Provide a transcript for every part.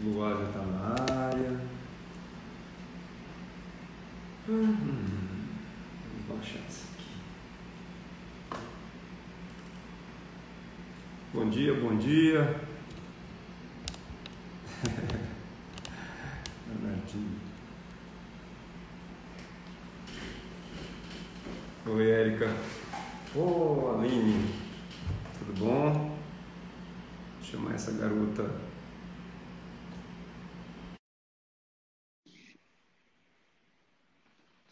Luar já está na área. Vamos baixar isso aqui. Bom dia, bom dia. Leonardinho. Oi, Érica. Ô, Aline. Tudo bom? Vou chamar essa garota.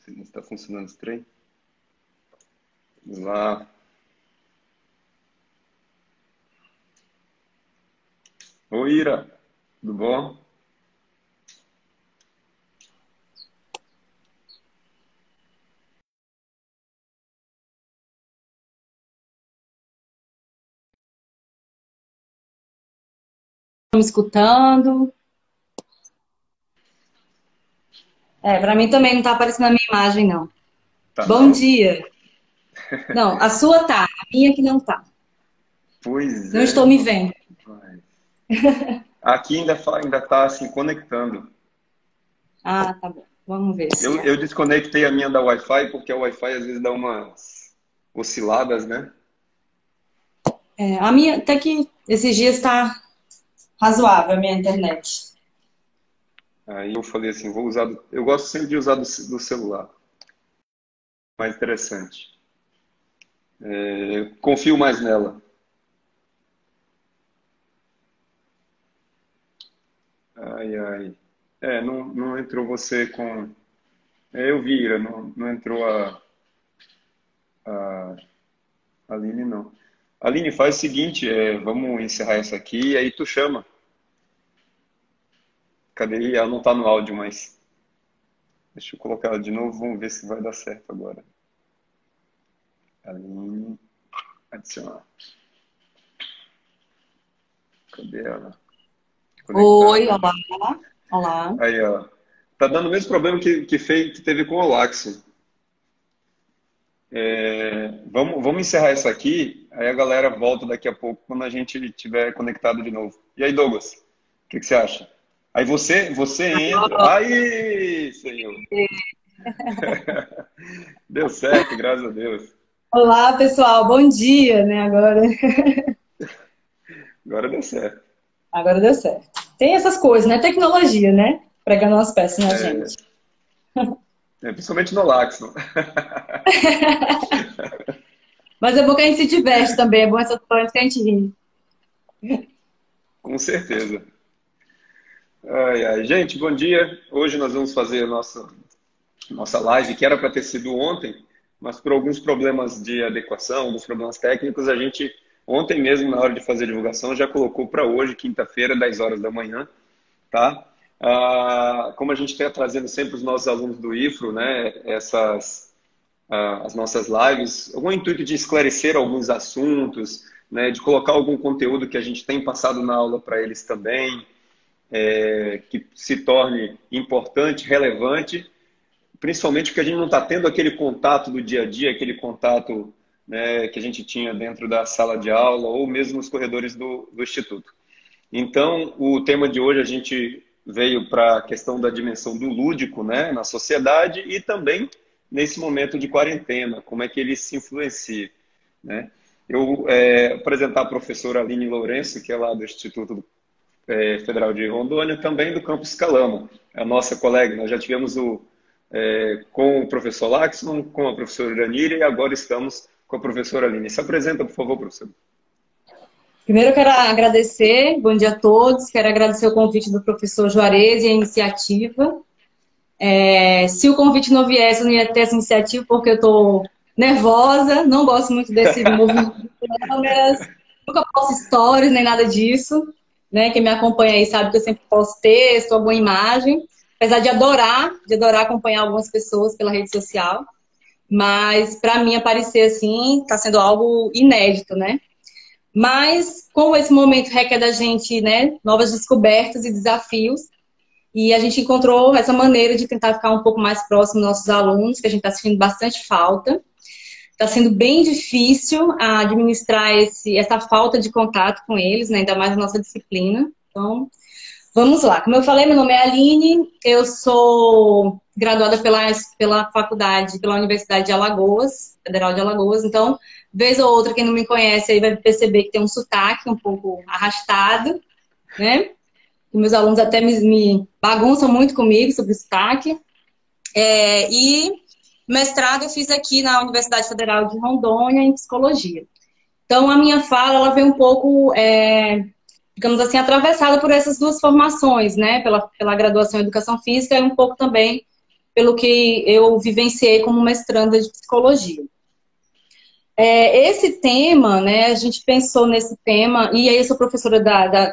Não está funcionando esse trem? Vamos lá. Oi, Ira. Tudo bom? Me escutando. Para mim também não tá aparecendo a minha imagem, não. Tá Bom não? dia. Não, a sua tá, a minha que não tá. Pois Não é, estou me vendo. rapaz. Aqui ainda tá assim conectando. Ah, tá bom. Vamos ver se Eu desconectei a minha da Wi-Fi porque a Wi-Fi às vezes dá umas osciladas, né? a minha até que esses dias está razoável a minha internet. Aí eu falei assim, vou usar. Eu gosto sempre de usar do celular. Mais interessante. Confio mais nela. Ai, ai. Não entrou você com. Eu vi, Ira, não entrou a Aline, não. Aline, faz o seguinte, vamos encerrar essa aqui e aí tu chama. Cadê? Ela não tá no áudio, mas deixa eu colocar ela de novo, vamos ver se vai dar certo agora. Aline, adicionar. Cadê ela? Oi, Conectar. olá. Olá. Aí, ó. Tá dando o mesmo problema que teve com o Olax. Vamos encerrar essa aqui, aí a galera volta daqui a pouco quando a gente estiver conectado de novo. E aí, Douglas, o que você acha? Aí você entra. Aí, senhor. Deu certo, graças a Deus. Olá, pessoal. Bom dia, né? Agora deu certo. Agora deu certo. Tem essas coisas, né? Tecnologia, né? Pregando umas peças na gente. Principalmente no Olax. Mas é bom que a gente se diverte também. É bom essas coisas que a gente ri. Com certeza. Ai, ai. Gente, bom dia. Hoje nós vamos fazer a nossa live, que era para ter sido ontem, mas por alguns problemas de adequação, alguns problemas técnicos, a gente, ontem mesmo, na hora de fazer a divulgação, já colocou para hoje, quinta-feira, 10 horas da manhã, tá? Como a gente está trazendo sempre os nossos alunos do IFRO, né, as nossas lives, algum intuito de esclarecer alguns assuntos, né, de colocar algum conteúdo que a gente tem passado na aula para eles também, que se torne importante, relevante, principalmente porque a gente não está tendo aquele contato do dia a dia, aquele contato, né, que a gente tinha dentro da sala de aula ou mesmo nos corredores do Instituto. Então, o tema de hoje a gente veio para a questão da dimensão do lúdico, né, na sociedade e também nesse momento de quarentena, como é que ele se influencia, né? Eu apresentar a professora Aline Lourenço, que é lá do Instituto Federal de Rondônia, também do Campus Calama, a nossa colega. Nós já tivemos com o professor Laxman, com a professora Iranira e agora estamos com a professora Aline. Se apresenta, por favor, professor. Primeiro, eu quero agradecer, bom dia a todos. Quero agradecer o convite do professor Juarez e a iniciativa. Se o convite não viesse, eu não ia ter essa iniciativa, porque eu estou nervosa, não gosto muito desse movimento de câmeras, nunca posto stories, nem nada disso. Né? Quem me acompanha aí sabe que eu sempre posto texto, alguma imagem. Apesar de adorar acompanhar algumas pessoas pela rede social. Mas, para mim, aparecer assim, está sendo algo inédito, né? Mas, como esse momento requer da gente, né, novas descobertas e desafios, e a gente encontrou essa maneira de tentar ficar um pouco mais próximo dos nossos alunos, que a gente está sentindo bastante falta. Está sendo bem difícil administrar essa falta de contato com eles, né, ainda mais na nossa disciplina. Então, Vamos lá. Como eu falei, meu nome é Aline, eu sou graduada pela faculdade, pela Universidade de Alagoas, Federal de Alagoas. Então, vez ou outra, quem não me conhece aí vai perceber que tem um sotaque um pouco arrastado, né? E meus alunos até me bagunçam muito comigo sobre o sotaque. E mestrado eu fiz aqui na Universidade Federal de Rondônia, em Psicologia. Então, a minha fala, ela vem um pouco, digamos assim, atravessada por essas duas formações, né? Pela graduação em Educação Física e um pouco também pelo que eu vivenciei como mestranda de Psicologia. Esse tema, né, a gente pensou nesse tema, e aí eu sou professora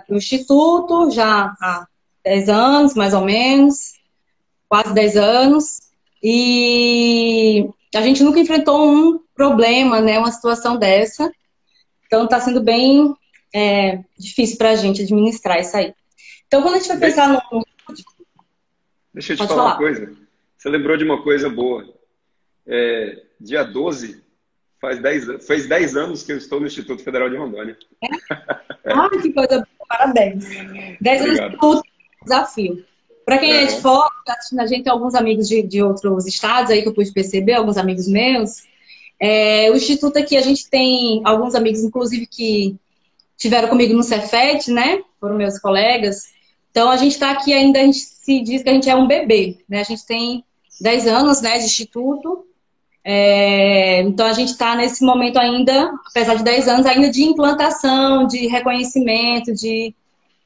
do Instituto já há 10 anos, mais ou menos, quase 10 anos, e a gente nunca enfrentou um problema, né, uma situação dessa, então está sendo bem difícil para a gente administrar isso aí. Então, quando a gente vai pensar no... Deixa eu te Pode falar uma falar. coisa. Você lembrou de uma coisa boa. Dia 12, faz 10 anos que eu estou no Instituto Federal de Rondônia. Ah, que coisa boa, parabéns. 10 anos de Obrigado. luta, desafio. Para quem é de Aham. fora, tá assistindo a gente, tem alguns amigos de outros estados aí que eu pude perceber, alguns amigos meus. O Instituto aqui, a gente tem alguns amigos, inclusive, que tiveram comigo no Cefet, né? Foram meus colegas. Então, a gente está aqui ainda, a gente se diz que a gente é um bebê, né? A gente tem 10 anos, né, de Instituto. Então, a gente está nesse momento ainda, apesar de 10 anos, ainda de implantação, de reconhecimento,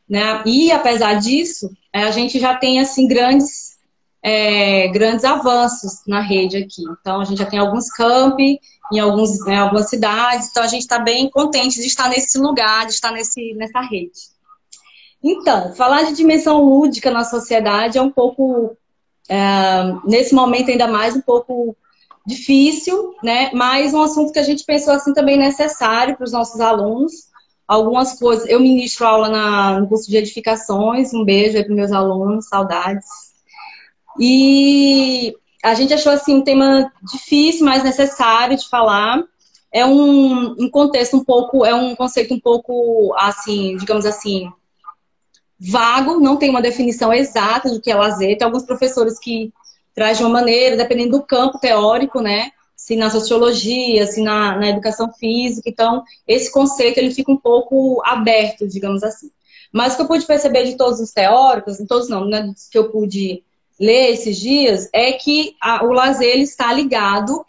né? E, apesar disso, a gente já tem, assim, grandes avanços na rede aqui. Então, a gente já tem alguns campi em algumas cidades. Então, a gente está bem contente de estar nesse lugar, de estar nessa rede. Então, falar de dimensão lúdica na sociedade é um pouco, nesse momento ainda mais, um pouco difícil, né? Mas um assunto que a gente pensou assim também necessário para os nossos alunos. Algumas coisas, eu ministro aula no curso de edificações, um beijo aí para os meus alunos, saudades. E a gente achou assim um tema difícil, mas necessário de falar. É um contexto um pouco, é um conceito um pouco assim, digamos assim, vago, não tem uma definição exata do que é lazer. Tem alguns professores que trazem de uma maneira, dependendo do campo teórico, né? Se na sociologia, se na educação física. Então, esse conceito ele fica um pouco aberto, digamos assim. Mas o que eu pude perceber de todos os teóricos, de todos não, né, que eu pude ler esses dias, é que o lazer ele está ligado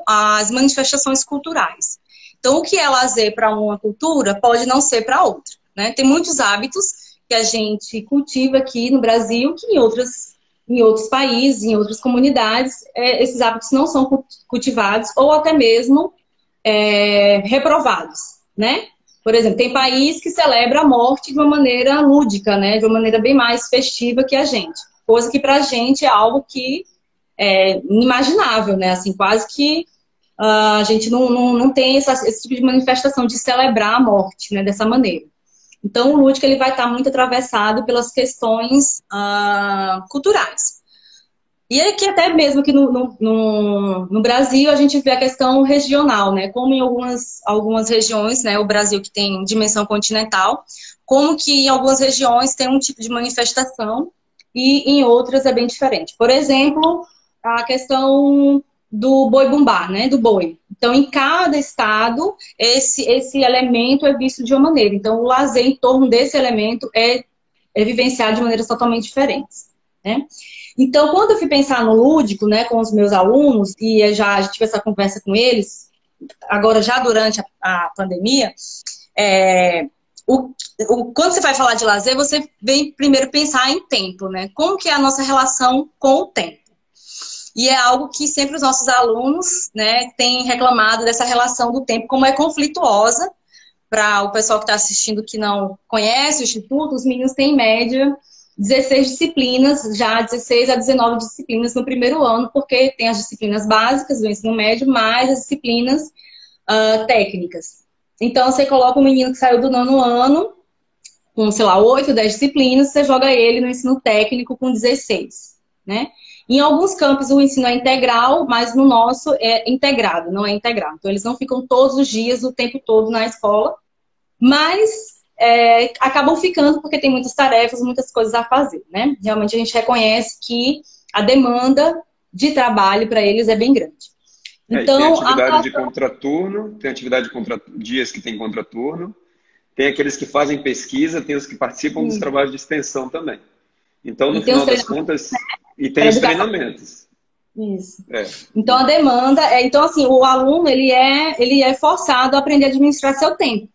às manifestações culturais. Então, o que é lazer para uma cultura pode não ser para outra, né? Tem muitos hábitos que a gente cultiva aqui no Brasil, que em outros países, em outras comunidades, esses hábitos não são cultivados ou até mesmo reprovados, né? Por exemplo, tem país que celebra a morte de uma maneira lúdica, né? De uma maneira bem mais festiva que a gente. Coisa que pra gente é algo que é inimaginável, né? Assim, quase que a gente não tem esse tipo de manifestação de celebrar a morte, né? Dessa maneira. Então, o lúdico ele vai estar muito atravessado pelas questões culturais. E aqui até mesmo aqui no Brasil a gente vê a questão regional, né? Como em algumas regiões, né? O Brasil que tem dimensão continental, como que em algumas regiões tem um tipo de manifestação e em outras é bem diferente. Por exemplo, a questão do boi-bumbá, né? Do boi. Então, em cada estado, esse elemento é visto de uma maneira. Então, o lazer em torno desse elemento é vivenciado de maneiras totalmente diferentes, né? Então, quando eu fui pensar no lúdico, né, com os meus alunos, e eu já tive essa conversa com eles, agora já durante a pandemia, quando você vai falar de lazer, você vem primeiro pensar em tempo, né? Como que é a nossa relação com o tempo? E é algo que sempre os nossos alunos, né, têm reclamado dessa relação do tempo, como é conflituosa. Para o pessoal que está assistindo que não conhece o Instituto, os meninos têm em média 16 disciplinas, já 16 a 19 disciplinas no primeiro ano, porque tem as disciplinas básicas do ensino médio, mais as disciplinas técnicas. Então, você coloca um menino que saiu do nono ano, com, sei lá, 8, 10 disciplinas, você joga ele no ensino técnico com 16, né? Em alguns campos o ensino é integral, mas no nosso é integrado, não é integral. Então, eles não ficam todos os dias, o tempo todo na escola, mas acabam ficando porque tem muitas tarefas, muitas coisas a fazer, né? Realmente a gente reconhece que a demanda de trabalho para eles é bem grande. E tem Então, atividade de contraturno, tem atividade de dias que tem contraturno, tem aqueles que fazem pesquisa, tem os que participam dos trabalhos de extensão também. Então, no e tem os final das treinamentos contas, e tem para os educação. treinamentos. Isso. É. Então, a demanda então assim, o aluno, ele é forçado a aprender a administrar seu tempo.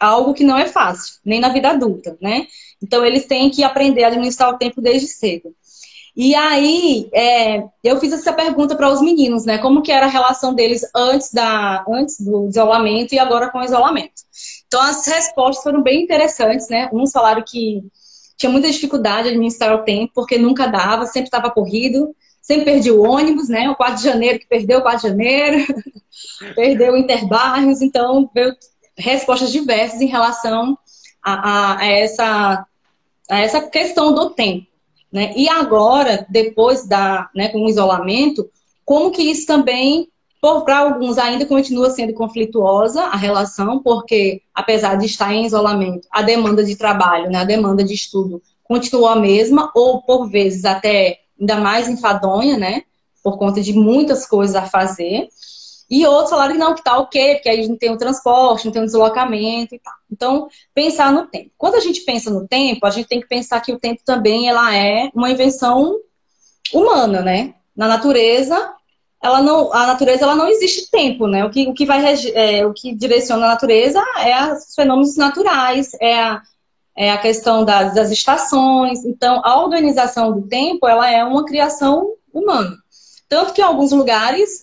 Algo que não é fácil, nem na vida adulta, né? Então, eles têm que aprender a administrar o tempo desde cedo. E aí, eu fiz essa pergunta para os meninos, né? Como que era a relação deles antes do isolamento e agora com o isolamento. Então, as respostas foram bem interessantes, né? Uns falaram que tinha muita dificuldade de administrar o tempo, porque nunca dava, sempre estava corrido, sempre perdi o ônibus, né? O 4 de janeiro, que perdeu o 4 de janeiro, perdeu o Interbairros, então veio respostas diversas em relação a essa questão do tempo. Né? E agora, depois com o isolamento, como que isso também, para alguns ainda continua sendo conflituosa a relação, porque apesar de estar em isolamento, a demanda de trabalho, né, a demanda de estudo continua a mesma, ou por vezes até ainda mais enfadonha, né, por conta de muitas coisas a fazer. E outros falaram que não, que tá ok, porque aí não tem o transporte, não tem o deslocamento e tal. Então, pensar no tempo. Quando a gente pensa no tempo, a gente tem que pensar que o tempo também ela é uma invenção humana, né? Na natureza, a natureza ela não existe tempo, né? O que direciona a natureza é os fenômenos naturais, é a questão das estações. Então, a organização do tempo ela é uma criação humana. Tanto que em alguns lugares,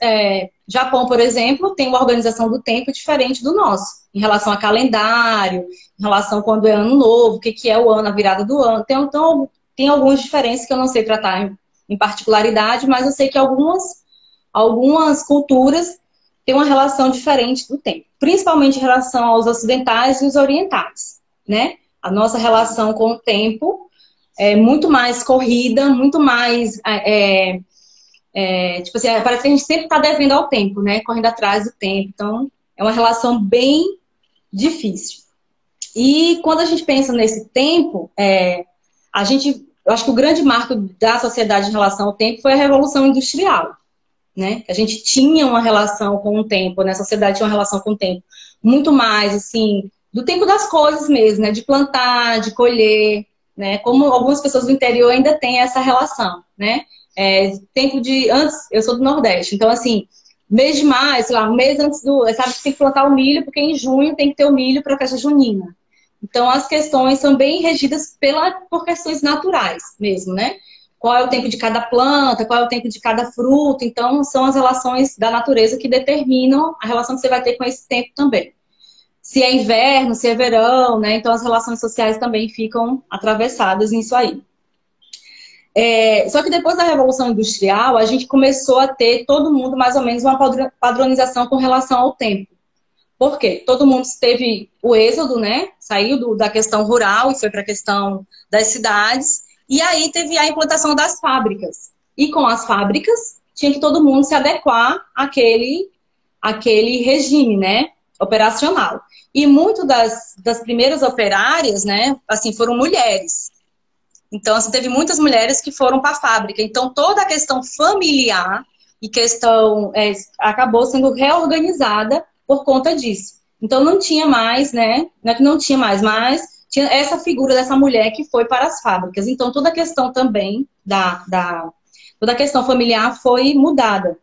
Japão, por exemplo, tem uma organização do tempo diferente do nosso, em relação a calendário, em relação a quando é ano novo, o que é o ano, a virada do ano. Então, tem algumas diferenças que eu não sei tratar em particularidade, mas eu sei que algumas culturas têm uma relação diferente do tempo, principalmente em relação aos ocidentais e os orientais, né? A nossa relação com o tempo é muito mais corrida, muito mais... tipo assim, parece que a gente sempre está devendo ao tempo, né? Correndo atrás do tempo. Então, é uma relação bem difícil. E quando a gente pensa nesse tempo, eu acho que o grande marco da sociedade em relação ao tempo foi a Revolução Industrial, né? A gente tinha uma relação com o tempo, né? A sociedade tinha uma relação com o tempo muito mais, assim, do tempo das coisas mesmo, né? De plantar, de colher, né? Como algumas pessoas do interior ainda têm essa relação, né? Antes, eu sou do Nordeste, então assim, mês de maio, sei lá, um mês antes sabe que tem que plantar o milho, porque em junho tem que ter o milho para a festa junina. Então as questões são bem regidas por questões naturais mesmo, né? Qual é o tempo de cada planta, qual é o tempo de cada fruto, então são as relações da natureza que determinam a relação que você vai ter com esse tempo também. Se é inverno, se é verão, né? Então as relações sociais também ficam atravessadas nisso aí. Só que depois da Revolução Industrial, a gente começou a ter todo mundo mais ou menos uma padronização com relação ao tempo. Por quê? Todo mundo teve o êxodo, né? Saiu da questão rural e foi para a questão das cidades. E aí teve a implantação das fábricas. E com as fábricas, tinha que todo mundo se adequar àquele regime, né? Operacional. E muito das primeiras operárias, né? Assim, foram mulheres. Então, assim, teve muitas mulheres que foram para a fábrica. Então, toda a questão familiar e questão acabou sendo reorganizada por conta disso. Então, não tinha mais, né? Não é que não tinha mais, mas tinha essa figura dessa mulher que foi para as fábricas. Então, toda a questão também toda a questão familiar foi mudada.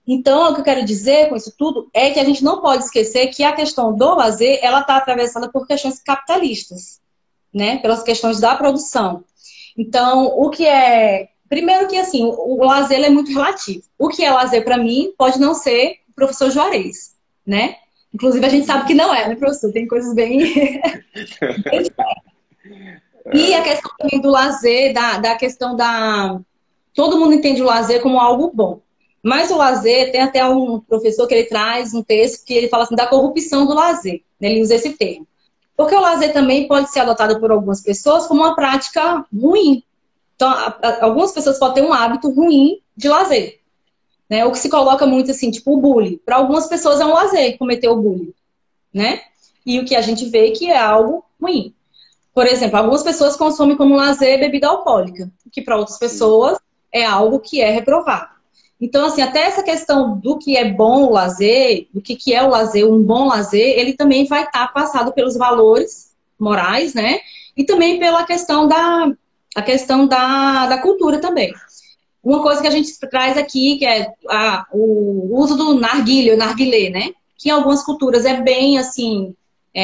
Então, o que eu quero dizer com isso tudo é que a gente não pode esquecer que a questão do lazer, ela está atravessada por questões capitalistas, né? Pelas questões da produção. Então, primeiro que, assim, o lazer é muito relativo. O que é lazer para mim pode não ser o professor Juarez, né? Inclusive, a gente sabe que não é, né, professor? Tem coisas bem... E a questão também do lazer, da questão da... Todo mundo entende o lazer como algo bom. Mas o lazer, tem até um professor que ele traz um texto que ele fala assim, da corrupção do lazer. Ele usa esse termo. Porque o lazer também pode ser adotado por algumas pessoas como uma prática ruim. Então, algumas pessoas podem ter um hábito ruim de lazer. Né? O que se coloca muito assim, tipo o bullying. Para algumas pessoas é um lazer cometer o bullying. Né? e o que a gente vê que é algo ruim. Por exemplo, algumas pessoas consomem como lazer bebida alcoólica, que para outras pessoas é algo que é reprovado. Então, assim, até essa questão do que é bom o lazer, do que é o lazer, um bom lazer, ele também vai estar passado pelos valores morais, né? E também pela questão da cultura também. Uma coisa que a gente traz aqui, que é o uso do narguilé, o narguilé, né? Que em algumas culturas é bem, assim,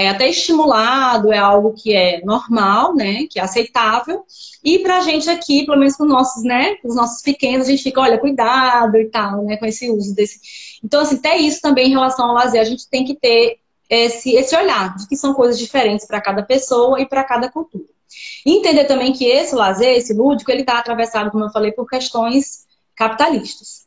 até estimulado, é algo que é normal, né? Que é aceitável. E pra gente aqui, pelo menos com nossos, né? Com os nossos pequenos, a gente fica, olha, cuidado e tal, né? Com esse uso desse. Então, assim, até isso também em relação ao lazer, a gente tem que ter esse olhar de que são coisas diferentes para cada pessoa e para cada cultura. E entender também que esse lazer, esse lúdico, ele está atravessado, como eu falei, por questões capitalistas.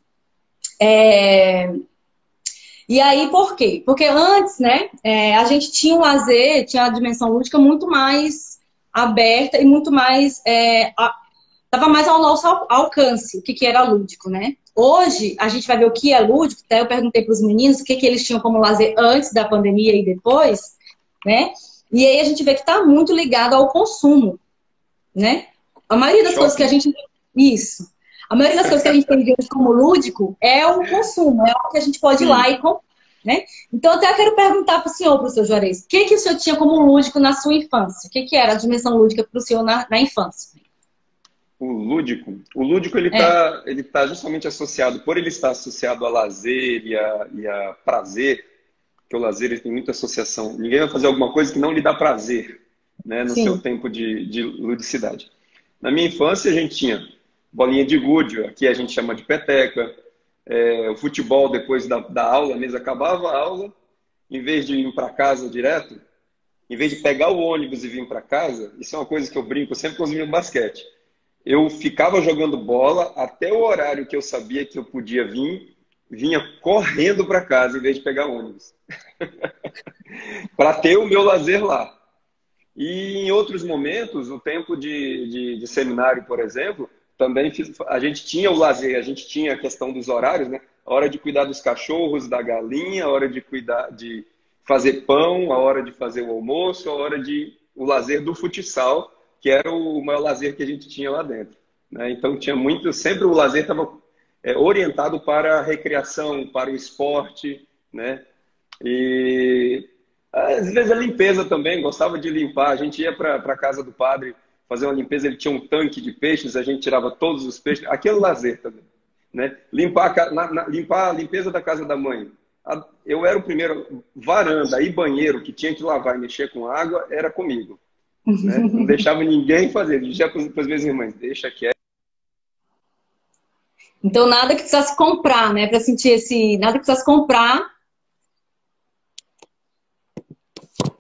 E aí, por quê? Porque antes, né, a gente tinha um lazer, tinha a dimensão lúdica muito mais aberta e muito mais... Estava mais ao nosso alcance o que era lúdico, né? Hoje, a gente vai ver o que é lúdico. Até eu perguntei para os meninos o que eles tinham como lazer antes da pandemia e depois, né? E aí a gente vê que está muito ligado ao consumo, né? A maioria das coisas que a gente... Isso. A maioria das coisas que a gente tem hoje como lúdico é o consumo, é o que a gente pode ir lá e comprar, né? Então, até eu quero perguntar para o senhor, professor Juarez, o que o senhor tinha como lúdico na sua infância? O que era a dimensão lúdica para o senhor na infância? O lúdico ele tá justamente associado, por ele estar associado a lazer e a prazer, que o lazer ele tem muita associação. Ninguém vai fazer alguma coisa que não lhe dá prazer, né, no seu tempo de ludicidade. Na minha infância a gente tinha bolinha de gude, aqui a gente chama de peteca, o futebol depois da aula, mesmo acabava a aula, em vez de ir para casa direto, em vez de pegar o ônibus e vir para casa, isso é uma coisa que eu brinco sempre com os meninos no basquete. Eu ficava jogando bola até o horário que eu sabia que eu podia vir, vinha correndo para casa em vez de pegar ônibus. Para ter o meu lazer lá. E em outros momentos, o tempo de seminário, por exemplo, também a gente tinha o lazer, a gente tinha a questão dos horários, né? A hora de cuidar dos cachorros, da galinha, a hora de cuidar de fazer pão, a hora de fazer o almoço, a hora de o lazer do futsal, que era o maior lazer que a gente tinha lá dentro, né? Então tinha muito, sempre o lazer estava orientado para a recreação, para o esporte, né? E às vezes a limpeza também, gostava de limpar. A gente ia para a casa do padre fazer uma limpeza, ele tinha um tanque de peixes, a gente tirava todos os peixes, aquele lazer também, né? Limpar a limpeza da casa da mãe. Eu era o primeiro, varanda e banheiro que tinha que lavar e mexer com água, era comigo. Né? Não deixava ninguém fazer, dizia para as minhas irmãs, deixa quieto. Então nada que precisasse comprar, né? Para sentir nada que precisasse comprar.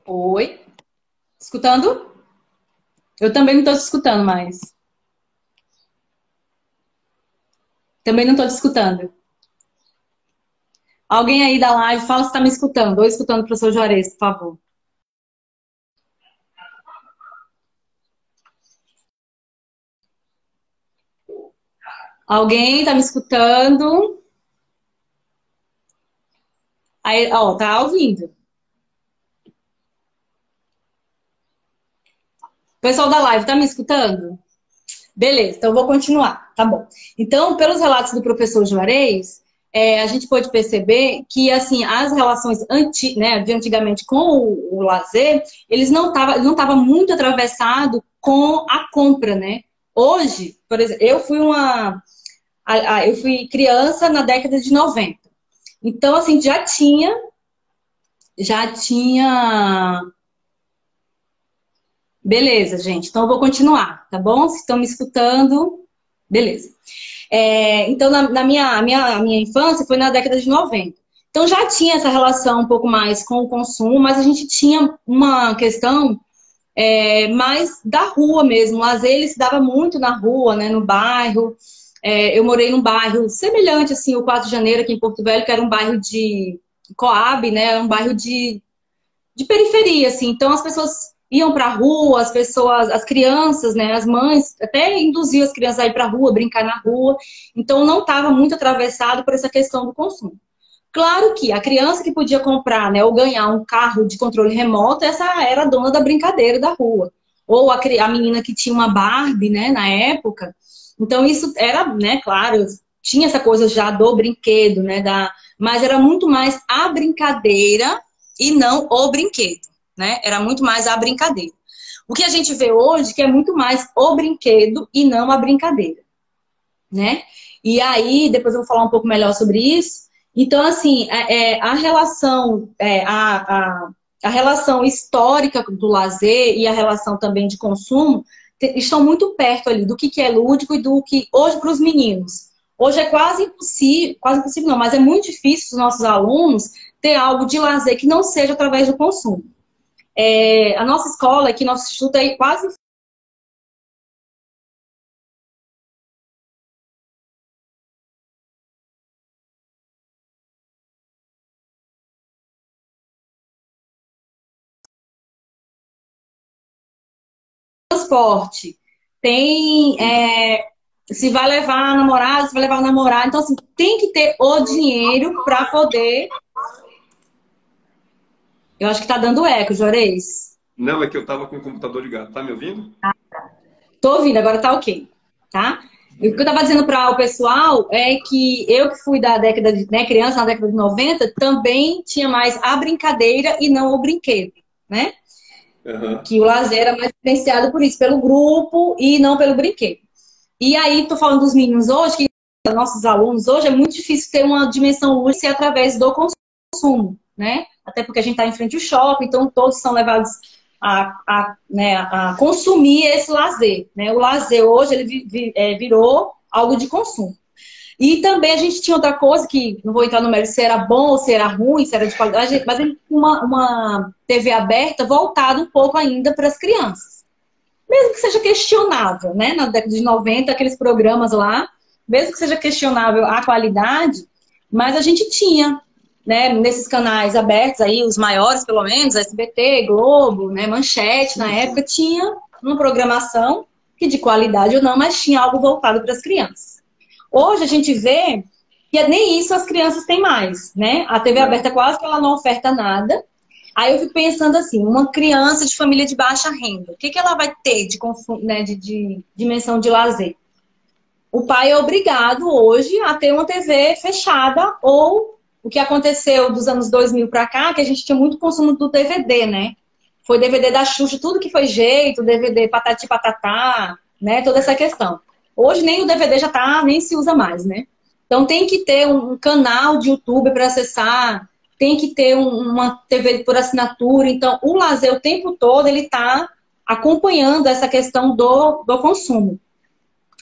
Oi? Escutando? Eu também não estou te escutando mais. Também não estou te escutando. Alguém aí da live, fala se está me escutando. Ou escutando o professor Juarez, por favor. Alguém está me escutando? Aí, ó, tá ouvindo. Pessoal da live, tá me escutando? Beleza, então eu vou continuar, tá bom. Então, pelos relatos do professor Juarez, a gente pode perceber que, assim, as relações de antigamente com o lazer, eles não tava muito atravessado com a compra, né? Hoje, por exemplo, eu fui criança na década de 90. Então, assim, já tinha Beleza, gente. Então eu vou continuar, tá bom? Se estão me escutando, beleza. Então, na minha infância foi na década de 90. Então já tinha essa relação um pouco mais com o consumo, mas a gente tinha uma questão mais da rua mesmo. O lazer ele se dava muito na rua, né, no bairro. Eu morei num bairro semelhante, assim, o 4 de Janeiro aqui em Porto Velho, que era um bairro de Coab, né? Um bairro de periferia, assim. Então as pessoas iam para a rua, as crianças, né, as mães, até induziam as crianças a ir para a rua, brincar na rua. Então não estava muito atravessado por essa questão do consumo. Claro que a criança que podia comprar, né, ou ganhar um carro de controle remoto, essa era a dona da brincadeira da rua. Ou a menina que tinha uma Barbie, né, na época. Então isso era, né, claro, tinha essa coisa já do brinquedo, né, mas era muito mais a brincadeira e não o brinquedo, né? Era muito mais a brincadeira. O que a gente vê hoje que é muito mais o brinquedo e não a brincadeira, né? E aí, depois eu vou falar um pouco melhor sobre isso. Então, assim, a relação, a relação histórica do lazer e a relação também de consumo estão muito perto ali do que é lúdico e do que hoje para os meninos. Hoje é quase impossível não, mas é muito difícil os nossos alunos ter algo de lazer que não seja através do consumo. A nossa escola aqui, nosso instituto é quase transporte, tem se vai levar namorado, se vai levar namorado. Então, assim, tem que ter o dinheiro para poder. Eu acho que tá dando eco, Juarez. Não, é que eu tava com o computador ligado. Tá me ouvindo? Tô ouvindo, agora tá ok, tá? E o que eu tava dizendo para o pessoal é que eu que fui da década de, né, criança na década de 90, também tinha mais a brincadeira e não o brinquedo, né? Uhum. Que o lazer era mais influenciado por isso, pelo grupo e não pelo brinquedo. E aí, tô falando dos meninos hoje, que nossos alunos hoje, é muito difícil ter uma dimensão lúdica através do consumo, né? Até porque a gente está em frente ao shopping, então todos são levados né, a consumir esse lazer, né? O lazer hoje, ele virou algo de consumo. E também a gente tinha outra coisa, que não vou entrar no mérito se era bom ou se era ruim, se era de qualidade, mas a gente tinha uma TV aberta voltada um pouco ainda para as crianças. Mesmo que seja questionável, né? Na década de 90, aqueles programas lá, mesmo que seja questionável a qualidade, mas a gente tinha, né, nesses canais abertos aí, os maiores pelo menos, SBT, Globo, né, Manchete, na época, tinha uma programação que de qualidade ou não, mas tinha algo voltado para as crianças. Hoje a gente vê que nem isso as crianças têm mais, né? A TV aberta quase que ela não oferta nada. Aí eu fico pensando assim, uma criança de família de baixa renda, o que ela vai ter de consumo, né, de dimensão de lazer? O pai é obrigado hoje a ter uma TV fechada, ou o que aconteceu dos anos 2000 para cá, que a gente tinha muito consumo do DVD, né? Foi DVD da Xuxa, tudo que foi jeito, DVD Patati Patatá, né? Toda essa questão. Hoje nem o DVD já tá, nem se usa mais, né? Então tem que ter um canal de YouTube para acessar, tem que ter uma TV por assinatura. Então o lazer o tempo todo ele tá acompanhando essa questão do consumo,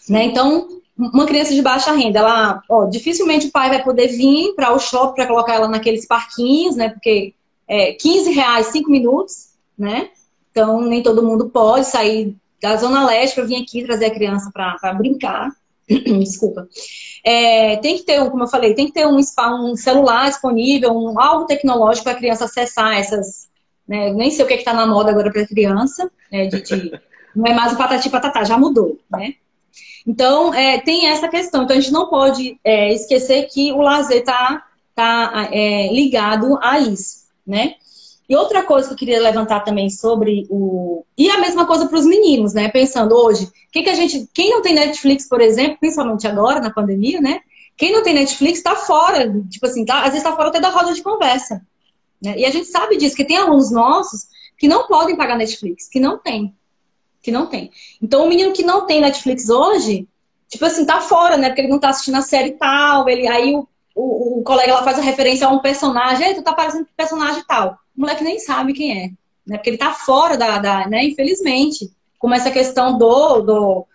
né? Então uma criança de baixa renda, ela, dificilmente o pai vai poder vir para o shopping para colocar ela naqueles parquinhos, né? Porque R$ 15, 5 minutos, né? Então nem todo mundo pode sair da Zona Leste para vir aqui trazer a criança para brincar. Desculpa. Tem que ter, como eu falei, tem que ter um celular disponível, algo tecnológico para a criança acessar essas. Né, nem sei o que está na moda agora para criança. Não é mais o patati patatá, já mudou, né? Então, tem essa questão. Então, a gente não pode esquecer que o lazer está ligado a isso, né? E outra coisa que eu queria levantar também sobre o... E a mesma coisa para os meninos, né? Pensando hoje, quem não tem Netflix, por exemplo, principalmente agora, na pandemia, né? Quem não tem Netflix está fora, tipo assim, às vezes está fora até da roda de conversa, né? E a gente sabe disso, que tem alunos nossos que não podem pagar Netflix, que não tem. Então, o menino que não tem Netflix hoje, tipo assim, tá fora, né? Porque ele não tá assistindo a série tal, aí o colega lá faz a referência a um personagem, tu tá parecendo personagem tal. O moleque nem sabe quem é, né? Porque ele tá fora né? Infelizmente, como essa questão do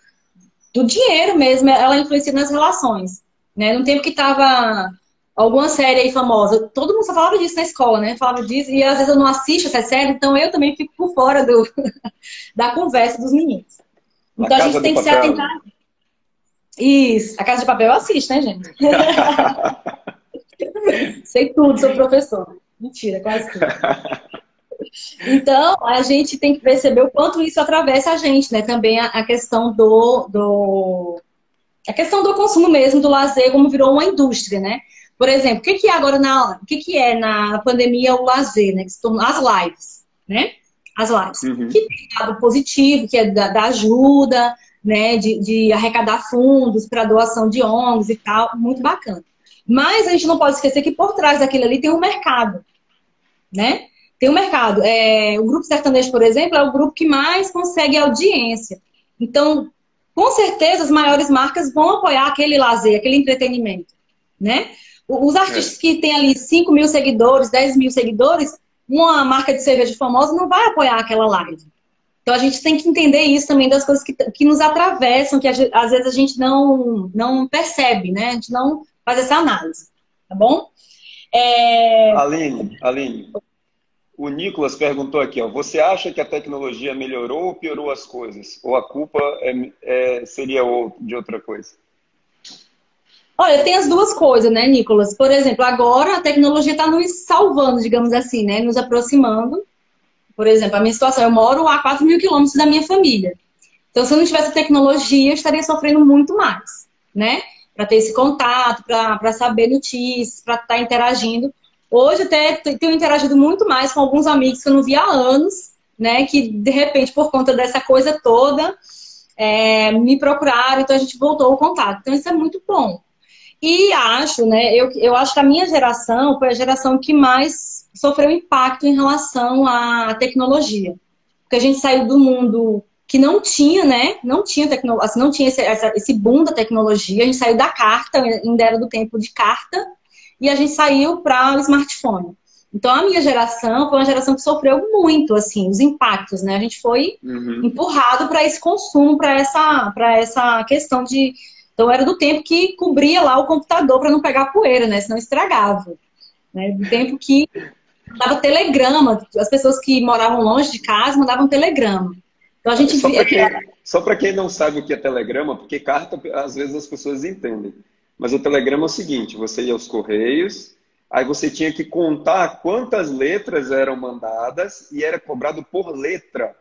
dinheiro mesmo, ela influencia nas relações, né? No tempo que tava alguma série aí famosa, todo mundo só falava disso na escola, né? Falava disso, e às vezes eu não assisto essa série, então eu também fico por fora da conversa dos meninos. Então a gente tem que se atentar. Isso, a Casa de Papel eu assisto, né, gente? Sei tudo, sou professora. Mentira, quase tudo. Então, a gente tem que perceber o quanto isso atravessa a gente, né? Também a questão a questão do consumo mesmo, do lazer, como virou uma indústria, né? Por exemplo, o que que é na pandemia o lazer, né? Que se tornou as lives, né? As lives. Uhum. Que tem lado positivo, que é da ajuda, né? De arrecadar fundos para doação de ONGs e tal, muito bacana. Mas a gente não pode esquecer que por trás daquilo ali tem um mercado, né? Tem um mercado. O grupo sertanejo, por exemplo, é o grupo que mais consegue audiência. Então, com certeza, as maiores marcas vão apoiar aquele lazer, aquele entretenimento, né? Os artistas que têm ali 5 mil seguidores, 10 mil seguidores, uma marca de cerveja famosa não vai apoiar aquela live. Então, a gente tem que entender isso também das coisas que nos atravessam, que às vezes a gente não percebe, né? A gente não faz essa análise, tá bom? Aline, o Nicolas perguntou aqui, ó, você acha que a tecnologia melhorou ou piorou as coisas? Ou a culpa seria de outra coisa? Olha, tem as duas coisas, né, Nicolas? Por exemplo, agora a tecnologia está nos salvando, digamos assim, né? Nos aproximando. Por exemplo, a minha situação, eu moro a 4 mil quilômetros da minha família. Então, se eu não tivesse tecnologia, eu estaria sofrendo muito mais, né? Para ter esse contato, para saber notícias, para estar interagindo. Hoje até tenho interagido muito mais com alguns amigos que eu não via há anos, né? Que, de repente, por conta dessa coisa toda, me procuraram, então a gente voltou ao contato. Então, isso é muito bom. E acho, né, eu acho que a minha geração foi a geração que mais sofreu impacto em relação à tecnologia. Porque a gente saiu do mundo que não tinha, né, não tinha tecnologia, assim, não tinha esse boom da tecnologia, a gente saiu da carta, ainda era do tempo de carta, e a gente saiu para o smartphone. Então a minha geração foi uma geração que sofreu muito, assim, os impactos, né, a gente foi empurrado para esse consumo, para essa questão de... Então, era do tempo que cobria lá o computador para não pegar poeira, né? Senão estragava. Né? Do tempo que mandava telegrama. As pessoas que moravam longe de casa mandavam telegrama. Então, a gente Só para quem não sabe o que é telegrama, porque carta, às vezes as pessoas entendem. Mas o telegrama é o seguinte, você ia aos Correios, aí você tinha que contar quantas letras eram mandadas e era cobrado por letra.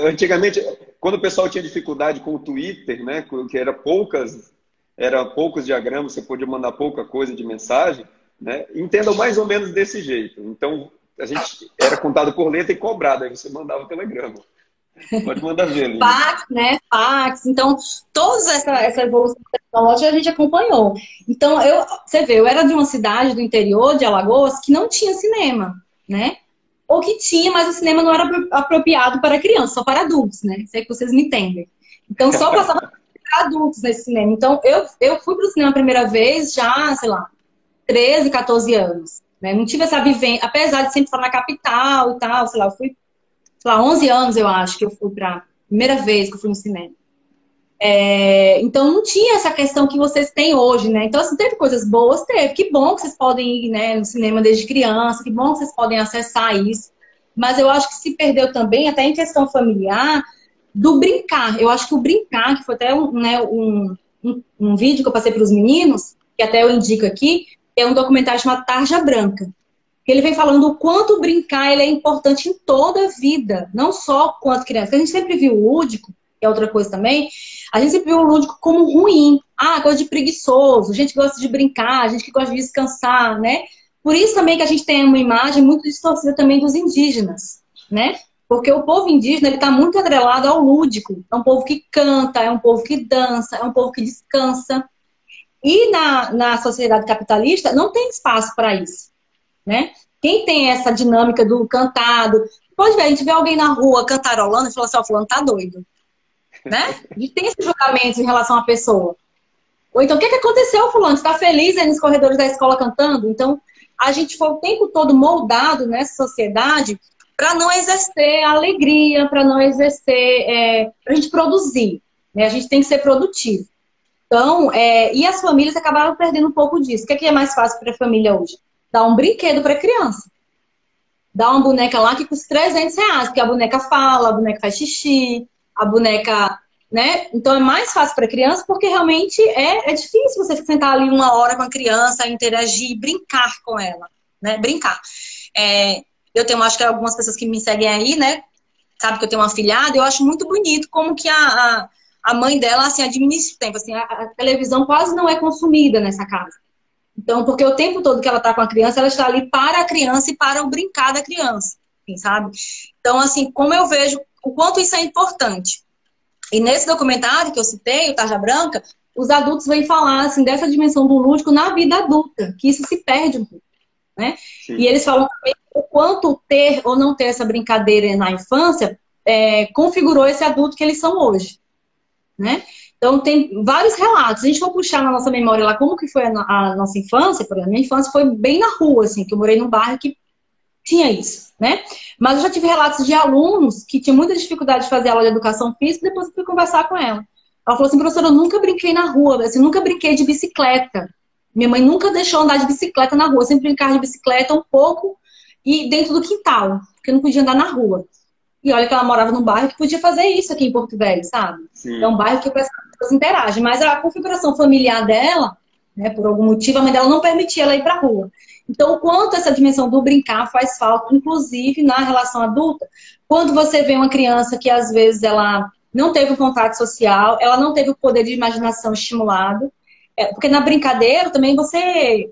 Antigamente, quando o pessoal tinha dificuldade com o Twitter, né, que era poucos diagramas, você podia mandar pouca coisa de mensagem, né, entendam mais ou menos desse jeito. Então, a gente era contado por letra e cobrado, aí você mandava o telegrama. Pode mandar ver, Aline. Fax, né? Fax. Então, toda essa evolução tecnológica a gente acompanhou. Então, você vê, eu era de uma cidade do interior, de Alagoas, que não tinha cinema, né? Ou que tinha, mas o cinema não era apropriado para crianças, só para adultos, né? Sei que vocês me entendem. Então, só passava para adultos nesse cinema. Então, eu fui para o cinema a primeira vez já, sei lá, 13, 14 anos. Né? Não tive essa vivência, apesar de sempre estar na capital e tal, sei lá, eu fui, sei lá, 11 anos, eu acho, que eu fui para a primeira vez que eu fui no cinema. Então, não tinha essa questão que vocês têm hoje, né? Então, assim, teve coisas boas, teve. Que bom que vocês podem ir, né, no cinema desde criança, que bom que vocês podem acessar isso. Mas eu acho que se perdeu também, até em questão familiar, do brincar. Eu acho que o brincar, que foi até um vídeo que eu passei para os meninos, que até eu indico aqui, é um documentário chamado Tarja Branca. Ele vem falando o quanto brincar ele é importante em toda a vida, não só quanto criança. Porque a gente sempre viu o lúdico, que é outra coisa também, a gente sempre viu o lúdico como ruim. Coisa de preguiçoso, gente que gosta de brincar, gente que gosta de descansar, né? Por isso também que a gente tem uma imagem muito distorcida também dos indígenas, né? Porque o povo indígena, ele está muito atrelado ao lúdico. É um povo que canta, é um povo que dança, é um povo que descansa. E na sociedade capitalista não tem espaço para isso, né? Quem tem essa dinâmica do cantado... Pode ver, a gente vê alguém na rua cantarolando e fala assim, ó, fulano tá doido. Né? A gente tem esse julgamento em relação à pessoa. Ou então, o que aconteceu, fulano? Você está feliz aí nos corredores da escola cantando? Então, a gente foi o tempo todo moldado nessa sociedade para não exercer a alegria, para não exercer... para a gente produzir. Né? A gente tem que ser produtivo. Então, e as famílias acabaram perdendo um pouco disso. O que é mais fácil para a família hoje? Dar um brinquedo para a criança. Dar uma boneca lá que custa R$300, porque a boneca fala, a boneca faz xixi, a boneca, né? Então é mais fácil para criança porque realmente é difícil você sentar ali uma hora com a criança, interagir, brincar com ela, né? Brincar. Eu tenho, acho que algumas pessoas que me seguem aí, né? Sabe que eu tenho uma afilhada, eu acho muito bonito como que a mãe dela, assim, administra o tempo. Assim, a televisão quase não é consumida nessa casa. Então, porque o tempo todo que ela está com a criança, ela está ali para a criança e para o brincar da criança, assim, sabe? Então, assim, como eu vejo o quanto isso é importante. E nesse documentário que eu citei, o Tarja Branca, os adultos vêm falar, assim, dessa dimensão do lúdico na vida adulta, que isso se perde um pouco, né? E Sim. eles falam também o quanto ter ou não ter essa brincadeira na infância configurou esse adulto que eles são hoje, né? Então, tem vários relatos. Se a gente for puxar na nossa memória lá como que foi a nossa infância, por exemplo, a minha infância foi bem na rua, assim, que eu morei num bairro que tinha isso, né? Mas eu já tive relatos de alunos que tinham muita dificuldade de fazer aula de educação física e depois eu fui conversar com ela. Ela falou assim, professora, eu nunca brinquei na rua, assim, nunca brinquei de bicicleta. Minha mãe nunca deixou andar de bicicleta na rua, eu sempre brincava de bicicleta um pouco e dentro do quintal, porque eu não podia andar na rua. E olha que ela morava num bairro que podia fazer isso aqui em Porto Velho, sabe? É um Sim. bairro que as pessoas interagem, mas a configuração familiar dela, né, por algum motivo, a mãe dela não permitia ela ir pra rua. Então, o quanto essa dimensão do brincar faz falta, inclusive na relação adulta, quando você vê uma criança que às vezes ela não teve um contato social, ela não teve o poder de imaginação estimulado, porque na brincadeira também você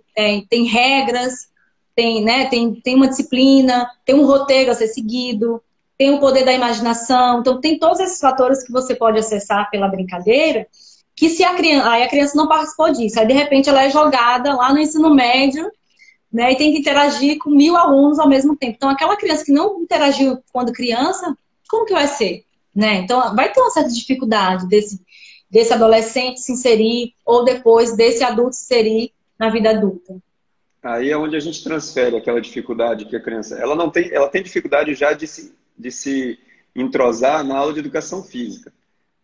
tem regras, tem, né, tem uma disciplina, tem um roteiro a ser seguido, tem o poder da imaginação, então tem todos esses fatores que você pode acessar pela brincadeira, que se aí a criança não participou disso, aí de repente ela é jogada lá no ensino médio, né, e tem que interagir com 1000 alunos ao mesmo tempo. Então aquela criança que não interagiu quando criança, como que vai ser? Né? Então vai ter uma certa dificuldade desse adolescente se inserir, ou depois desse adulto se inserir na vida adulta. Aí é onde a gente transfere aquela dificuldade que a criança, ela não tem, ela tem dificuldade já de se entrosar na aula de educação física.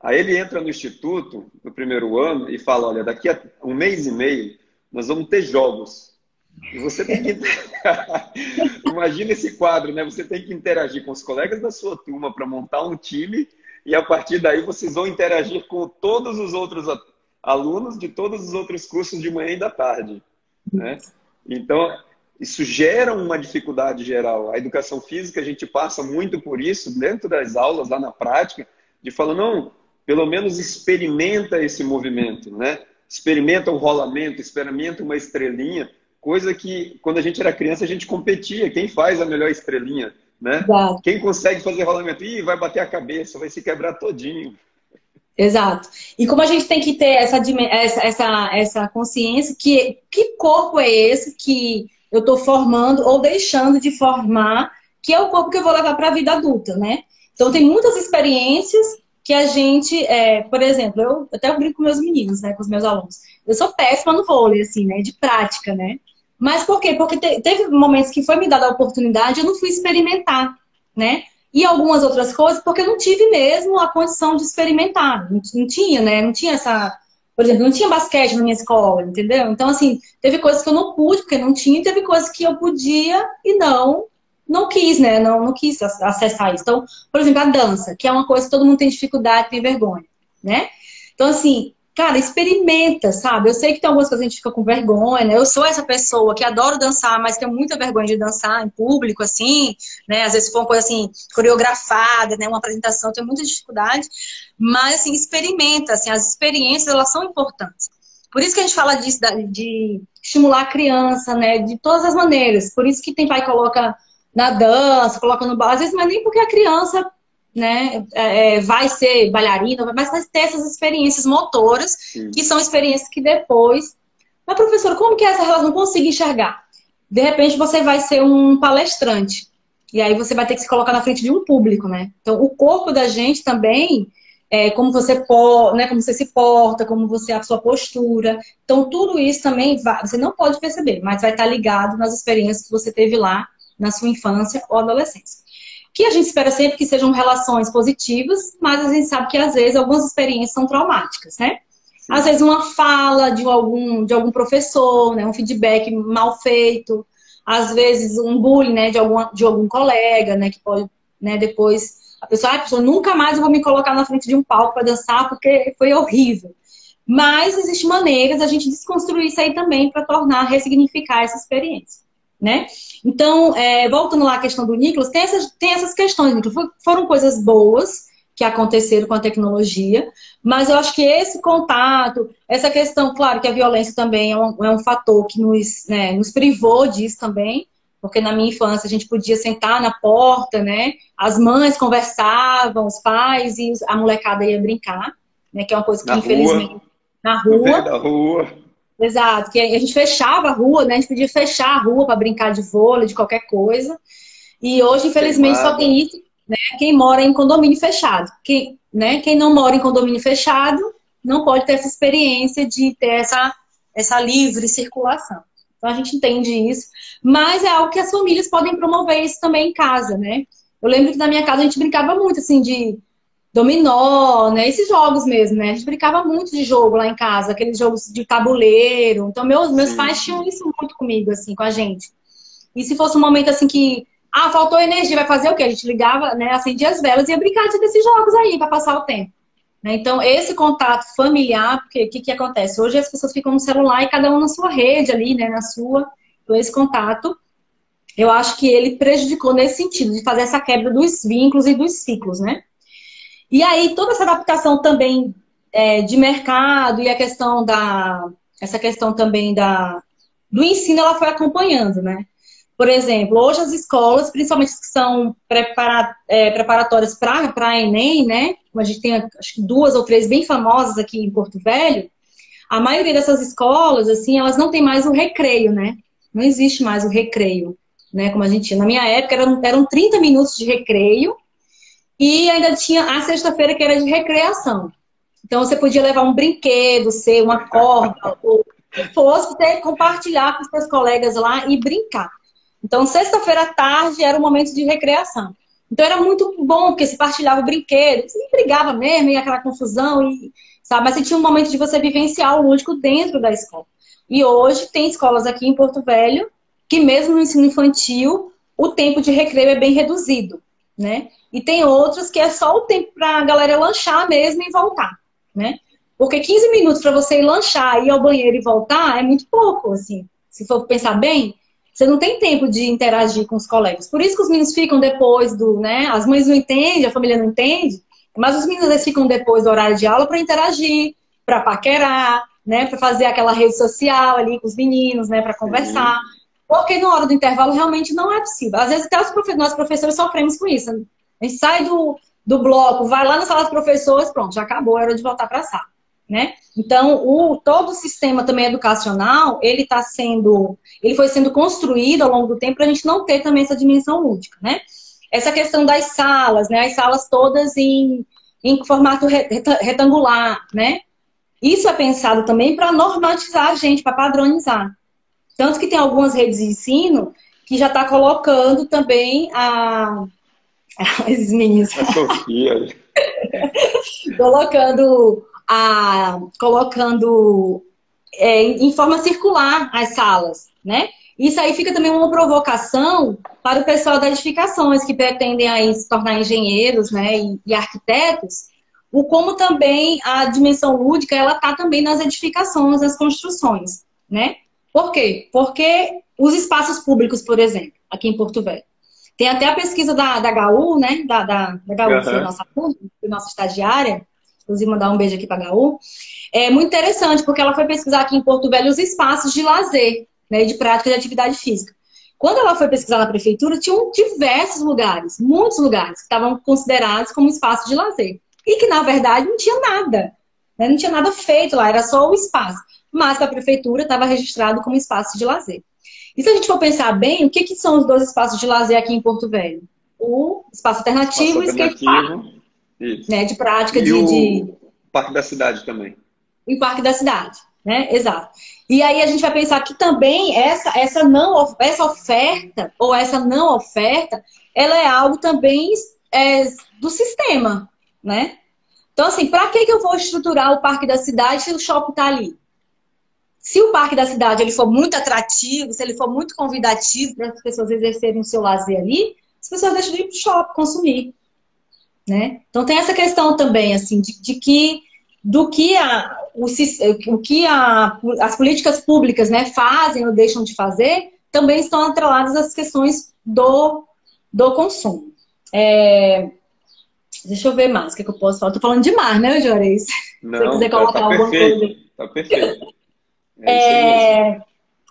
Aí ele entra no instituto no primeiro ano e fala, olha, daqui a um mês e meio nós vamos ter jogos. E você tem que imagina esse quadro, né? Você tem que interagir com os colegas da sua turma para montar um time e a partir daí vocês vão interagir com todos os outros alunos de todos os outros cursos de manhã e da tarde, né? Então, isso gera uma dificuldade geral. A educação física, a gente passa muito por isso dentro das aulas, lá na prática, de falar, não, pelo menos experimenta esse movimento, né? Experimenta o rolamento, experimenta uma estrelinha, coisa que, quando a gente era criança, a gente competia. Quem faz a melhor estrelinha, né? Exato. Quem consegue fazer rolamento? Ih, vai bater a cabeça, vai se quebrar todinho. Exato. E como a gente tem que ter essa consciência que corpo é esse que eu estou formando ou deixando de formar, que é o corpo que eu vou levar para a vida adulta, né? Então tem muitas experiências que a gente, por exemplo, eu até brinco com meus meninos, né, com os meus alunos. Eu sou péssima no vôlei, assim, né, de prática, né? Mas por quê? Porque teve momentos que foi me dada a oportunidade, eu não fui experimentar, né? E algumas outras coisas, porque eu não tive mesmo a condição de experimentar. Não tinha, né? Não tinha essa... Por exemplo, não tinha basquete na minha escola, entendeu? Então, assim, teve coisas que eu não pude, porque não tinha, e teve coisas que eu podia e não quis, né? Não quis acessar isso. Então, por exemplo, a dança, que é uma coisa que todo mundo tem dificuldade, tem vergonha, né? Então, assim, cara, experimenta, sabe? Eu sei que tem algumas coisas que a gente fica com vergonha, né? Eu sou essa pessoa que adoro dançar, mas tenho muita vergonha de dançar em público, assim, né? Às vezes se for uma coisa assim, coreografada, né? Uma apresentação, eu tenho muita dificuldade. Mas, assim, experimenta, assim, as experiências, elas são importantes. Por isso que a gente fala disso, de estimular a criança, né? De todas as maneiras. Por isso que tem pai que coloca na dança, coloca no balé. Às vezes não é nem porque a criança, né, vai ser bailarina, mas vai ter essas experiências motoras, Sim. que são experiências que depois... Mas, professora, como que é essa relação? Não consigo enxergar. De repente, você vai ser um palestrante. E aí você vai ter que se colocar na frente de um público, né? Então, o corpo da gente também, como você né, como você se porta, como você a sua postura. Então, tudo isso também você não pode perceber, mas vai estar ligado nas experiências que você teve lá na sua infância ou adolescência. Que a gente espera sempre que sejam relações positivas, mas a gente sabe que às vezes algumas experiências são traumáticas, né? Sim. Às vezes uma fala de algum professor, né? Um feedback mal feito, às vezes um bullying, né? De algum colega, né? Que pode, né? Depois a pessoa, nunca mais eu vou me colocar na frente de um palco para dançar porque foi horrível. Mas existem maneiras da gente desconstruir isso aí também para ressignificar essa experiência, né? Então, voltando lá à questão do Nicolas, tem essas questões, Nicolas, foram coisas boas, que aconteceram com a tecnologia, mas eu acho que esse contato, essa questão, claro que a violência também é um fator que nos, né, nos privou disso também, porque na minha infância a gente podia sentar na porta, né, as mães conversavam, os pais e a molecada ia brincar, né, que é uma coisa que Na infelizmente rua, na no meio rua, da rua. exato, que a gente fechava a rua, né, a gente podia fechar a rua para brincar de vôlei, de qualquer coisa, e hoje infelizmente só Queimada. tem isso quem mora em condomínio fechado. Quem não mora em condomínio fechado não pode ter essa experiência de ter essa livre circulação. Então a gente entende isso, mas é algo que as famílias podem promover isso também em casa, né? Eu lembro que na minha casa a gente brincava muito assim de dominó, né? Esses jogos mesmo, né? A gente brincava muito de jogo lá em casa, aqueles jogos de tabuleiro. Então meus Sim, pais tinham sim. isso muito comigo, assim, com a gente. E se fosse um momento assim que, faltou energia, vai fazer o quê? A gente ligava, né, acendia as velas e ia brincar desses jogos aí para passar o tempo. Né? Então, esse contato familiar, porque o que acontece? Hoje as pessoas ficam no celular e cada um na sua rede ali, né, na sua. Então, esse contato, eu acho que ele prejudicou nesse sentido, de fazer essa quebra dos vínculos e dos ciclos, né? E aí, toda essa adaptação também de mercado e a questão essa questão também do ensino, ela foi acompanhando, né? Por exemplo, hoje as escolas, principalmente as que são preparatórias para a Enem, né? Como a gente tem acho que 2 ou 3 bem famosas aqui em Porto Velho, a maioria dessas escolas, assim, elas não têm mais o recreio, né? Não existe mais o recreio, né? Como a gente tinha. Na minha época eram 30 minutos de recreio e ainda tinha a sexta-feira que era de recreação. Então você podia levar um brinquedo, ser uma corda, ou o que fosse, você compartilhar com os seus colegas lá e brincar. Então, sexta-feira à tarde era o momento de recreação. Então, era muito bom, porque se partilhava o brinquedo, você brigava mesmo, e aquela confusão, sabe? Mas você tinha um momento de você vivenciar o lúdico dentro da escola. E hoje tem escolas aqui em Porto Velho que mesmo no ensino infantil, o tempo de recreio é bem reduzido, né? E tem outras que é só o tempo para a galera lanchar mesmo e voltar, né? Porque 15 minutos para você ir lanchar, ir ao banheiro e voltar é muito pouco, assim. Se for pensar bem, você não tem tempo de interagir com os colegas. Por isso que os meninos ficam depois né? As mães não entendem, a família não entende, mas os meninos eles ficam depois do horário de aula para interagir, para paquerar, né? Para fazer aquela rede social ali com os meninos, né? Para conversar. Sim. Porque na hora do intervalo realmente não é possível. Às vezes até nós professores sofremos com isso. A gente sai do bloco, vai lá na sala dos professores, pronto, já acabou, é hora de voltar para a sala. Né? Então, todo o sistema também educacional, ele foi sendo construído ao longo do tempo para a gente não ter também essa dimensão lúdica, né? Essa questão das salas, né? As salas todas em formato retangular, né? Isso é pensado também para normatizar a gente, para padronizar. Tanto que tem algumas redes de ensino que já está colocando também esses meninos A Sofia. colocando em forma circular as salas, né? Isso aí fica também uma provocação para o pessoal das edificações que pretendem aí se tornar engenheiros, né, e arquitetos, o como também a dimensão lúdica ela está também nas edificações, nas construções, né? Por quê? Porque os espaços públicos, por exemplo, aqui em Porto Velho, tem até a pesquisa da HU, né? Da HU, que foi Aham. nossa estagiária, inclusive mandar um beijo aqui para a HU. É muito interessante, porque ela foi pesquisar aqui em Porto Velho os espaços de lazer, né, de prática de atividade física. Quando ela foi pesquisar na prefeitura, tinham diversos lugares, muitos lugares, que estavam considerados como espaço de lazer. E que, na verdade, não tinha nada. Né? Não tinha nada feito lá, era só o espaço. Mas para a prefeitura estava registrado como espaço de lazer. E se a gente for pensar bem, o que são os 2 espaços de lazer aqui em Porto Velho? O espaço Espaço alternativo e o skatepark, alternativo. Isso. né, de prática E o Parque da Cidade também. em parque da cidade, né? Exato. E aí a gente vai pensar que também essa oferta ou essa não oferta, ela é algo também do sistema, né? Então, assim, para que eu vou estruturar o parque da cidade se o shopping está ali? Se o parque da cidade ele for muito atrativo, se ele for muito convidativo para as pessoas exercerem o seu lazer ali, as pessoas deixam de ir para o shopping consumir, né? Então tem essa questão também, assim, de que as políticas públicas, né, fazem ou deixam de fazer, também estão atreladas às questões do consumo. Deixa eu ver mais, o que, é que eu posso falar? Tô falando demais, né, Juarez? Se você Não, quiser colocar tá alguma coisa. perfeito. Tá perfeito. É isso aí mesmo.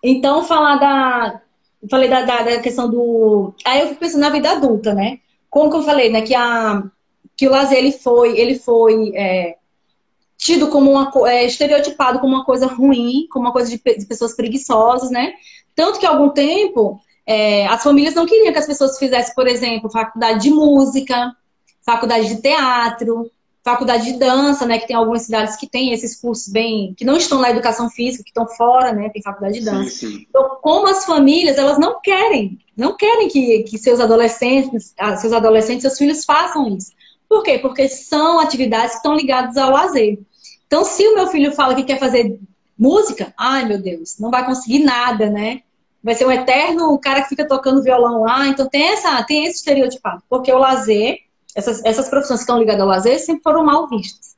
Então, falar da. Eu falei da questão do. Aí eu fico pensando na vida adulta, né? Como que eu falei, né? Que o lazer ele foi tido como estereotipado como uma coisa ruim, como uma coisa de pessoas preguiçosas, né? Tanto que há algum tempo as famílias não queriam que as pessoas fizessem, por exemplo, faculdade de música, faculdade de teatro, faculdade de dança, né? Que tem algumas cidades que têm esses cursos bem, que não estão na educação física, que estão fora, né? Tem faculdade de Sim, dança. sim. Então, como as famílias, elas não querem que seus adolescentes, seus filhos façam isso. Por quê? Porque são atividades que estão ligadas ao lazer. Então, se o meu filho fala que quer fazer música, ai meu Deus, não vai conseguir nada, né? Vai ser um eterno cara que fica tocando violão lá. Então, tem esse estereotipado. Porque o lazer, essas profissões que estão ligadas ao lazer, sempre foram mal vistas.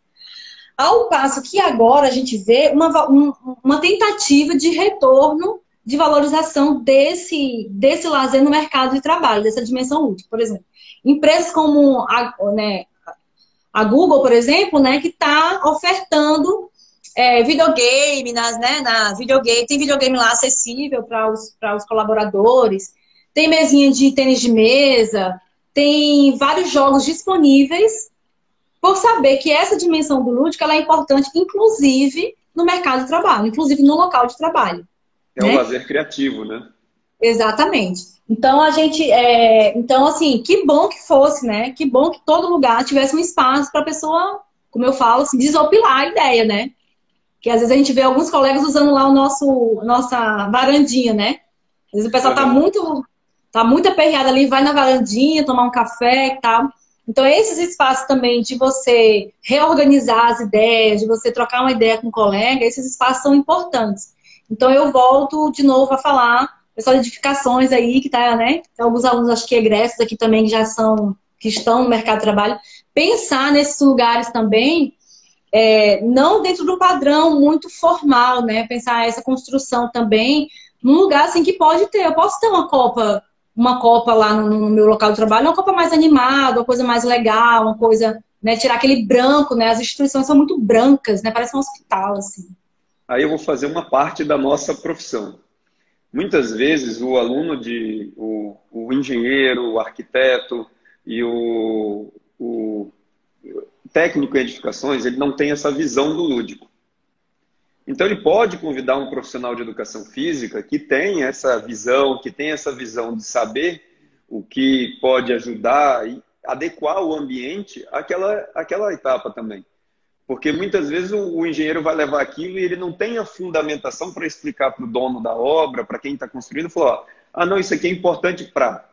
Ao passo que agora a gente vê uma tentativa de retorno, de valorização desse lazer no mercado de trabalho, dessa dimensão útil. Por exemplo, empresas como a Google, por exemplo, né, que está ofertando videogame, tem videogame lá acessível para os colaboradores, tem mesinha de tênis de mesa, tem vários jogos disponíveis, por saber que essa dimensão do lúdico ela é importante, inclusive no mercado de trabalho, inclusive no local de trabalho, É o né? lazer criativo, né? Exatamente. Então então assim, que bom que fosse, né? Que bom que todo lugar tivesse um espaço para a pessoa, como eu falo, assim, desopilar a ideia, né? Que às vezes a gente vê alguns colegas usando lá nossa varandinha, né? Às vezes o pessoal Aham. tá muito aperreado ali, vai na varandinha tomar um café e tal. Então, esses espaços também de você reorganizar as ideias, de você trocar uma ideia com um colega, esses espaços são importantes. Então, eu volto de novo a falar, pessoal de edificações aí, que tá, né? Tem alguns alunos, acho que egressos aqui também, que estão no mercado de trabalho, pensar nesses lugares também, não dentro de um padrão muito formal, né? Pensar essa construção também num lugar assim que pode ter. Eu posso ter uma copa lá no meu local de trabalho, uma copa mais animada, uma coisa mais legal, uma coisa, né? Tirar aquele branco, né? As instituições são muito brancas, né? Parece um hospital, assim. Aí eu vou fazer uma parte da nossa profissão. Muitas vezes o aluno o engenheiro, o arquiteto e o técnico em edificações, ele não tem essa visão do lúdico. Então ele pode convidar um profissional de educação física que tem essa visão, de saber o que pode ajudar e adequar o ambiente àquela etapa também. Porque muitas vezes o engenheiro vai levar aquilo e ele não tem a fundamentação para explicar para o dono da obra, para quem está construindo, falar, não, isso aqui é importante para.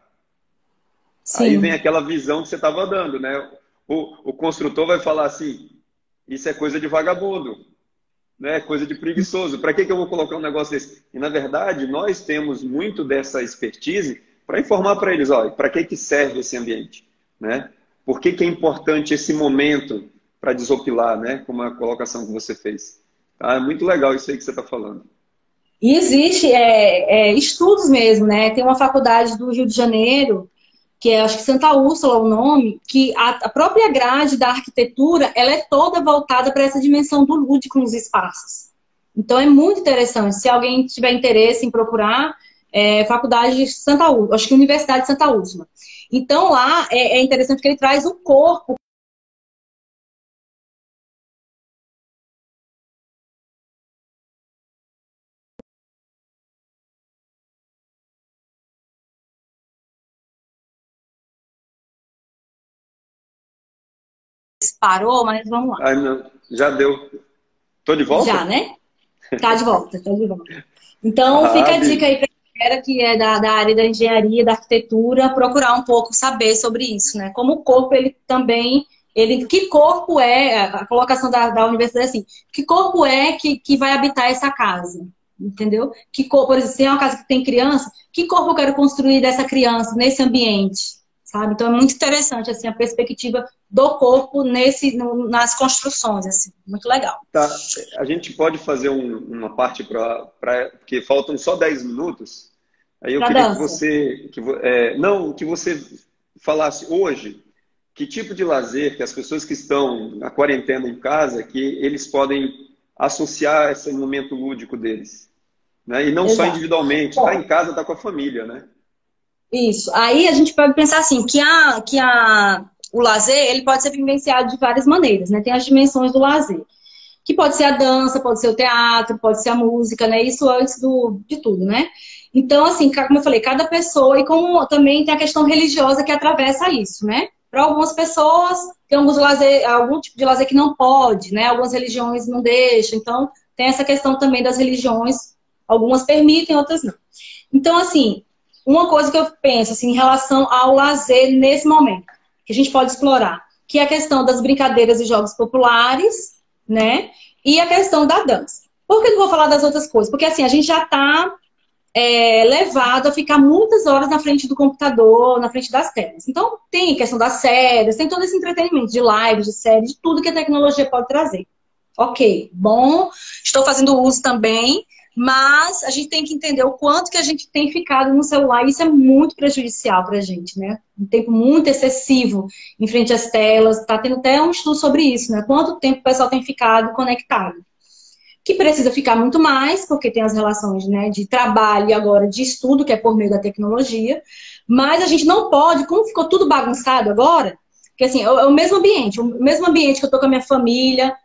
Aí vem Sim. aquela visão que você estava dando, né? O construtor vai falar assim, isso é coisa de vagabundo, né? Coisa de preguiçoso. Para que eu vou colocar um negócio desse? E na verdade, nós temos muito dessa expertise para informar para eles, olha, para que serve esse ambiente, né? Por que é importante esse momento para desopilar, né? Como a colocação que você fez. Tá? É muito legal isso aí que você está falando. E existe estudos mesmo, né? Tem uma faculdade do Rio de Janeiro, que é, acho que Santa Úrsula o nome, que a própria grade da arquitetura, ela é toda voltada para essa dimensão do lúdico nos espaços. Então é muito interessante. Se alguém tiver interesse em procurar, Faculdade de Santa Úrsula, acho que Universidade de Santa Úrsula. Então lá é interessante porque ele traz o corpo. Parou, mas vamos lá. Ai, não, já deu. Tô de Já, volta? né? Tá de volta, tá de volta. Então, Ah, fica a dica Bi. aí para a galera que é da área da engenharia, da arquitetura, procurar um pouco saber sobre isso, né? Como o corpo, ele também. Que corpo é, a colocação da universidade é assim, que corpo é que vai habitar essa casa? Entendeu? Que corpo, por exemplo, se é uma casa que tem criança, que corpo eu quero construir dessa criança, nesse ambiente? Sabe? Então é muito interessante assim, a perspectiva do corpo nas construções, assim, muito legal. Tá, a gente pode fazer uma parte porque faltam só 10 minutos. Aí eu Para queria que dança. você, não, que você falasse hoje, que tipo de lazer que as pessoas que estão na quarentena em casa, que eles podem associar esse momento lúdico deles, né? E não só Exato. individualmente, tá em casa, tá com a família, né? Isso. Aí a gente pode pensar assim, o lazer, ele pode ser vivenciado de várias maneiras, né? Tem as dimensões do lazer, que pode ser a dança, pode ser o teatro, pode ser a música, né? Isso antes de tudo, né? Então, assim, como eu falei, cada pessoa, e como também tem a questão religiosa que atravessa isso, né? Para algumas pessoas, tem algum tipo de lazer que não pode, né? Algumas religiões não deixam, então tem essa questão também das religiões, algumas permitem, outras não. Então, assim, uma coisa que eu penso assim, em relação ao lazer nesse momento, que a gente pode explorar, que é a questão das brincadeiras e jogos populares, né? E a questão da dança. Por que eu não vou falar das outras coisas? Porque assim, a gente já está levado a ficar muitas horas na frente do computador, na frente das telas. Então, tem a questão das séries, tem todo esse entretenimento de lives, de séries, de tudo que a tecnologia pode trazer. Ok, bom, estou fazendo uso também, mas a gente tem que entender o quanto que a gente tem ficado no celular, e isso é muito prejudicial para a gente, né? Um tempo muito excessivo em frente às telas, está tendo até um estudo sobre isso, né? Quanto tempo o pessoal tem ficado conectado. Que precisa ficar muito mais, porque tem as relações, né, de trabalho e agora de estudo, que é por meio da tecnologia, mas a gente não pode, como ficou tudo bagunçado agora, porque assim, é o mesmo ambiente que eu tô com a minha família,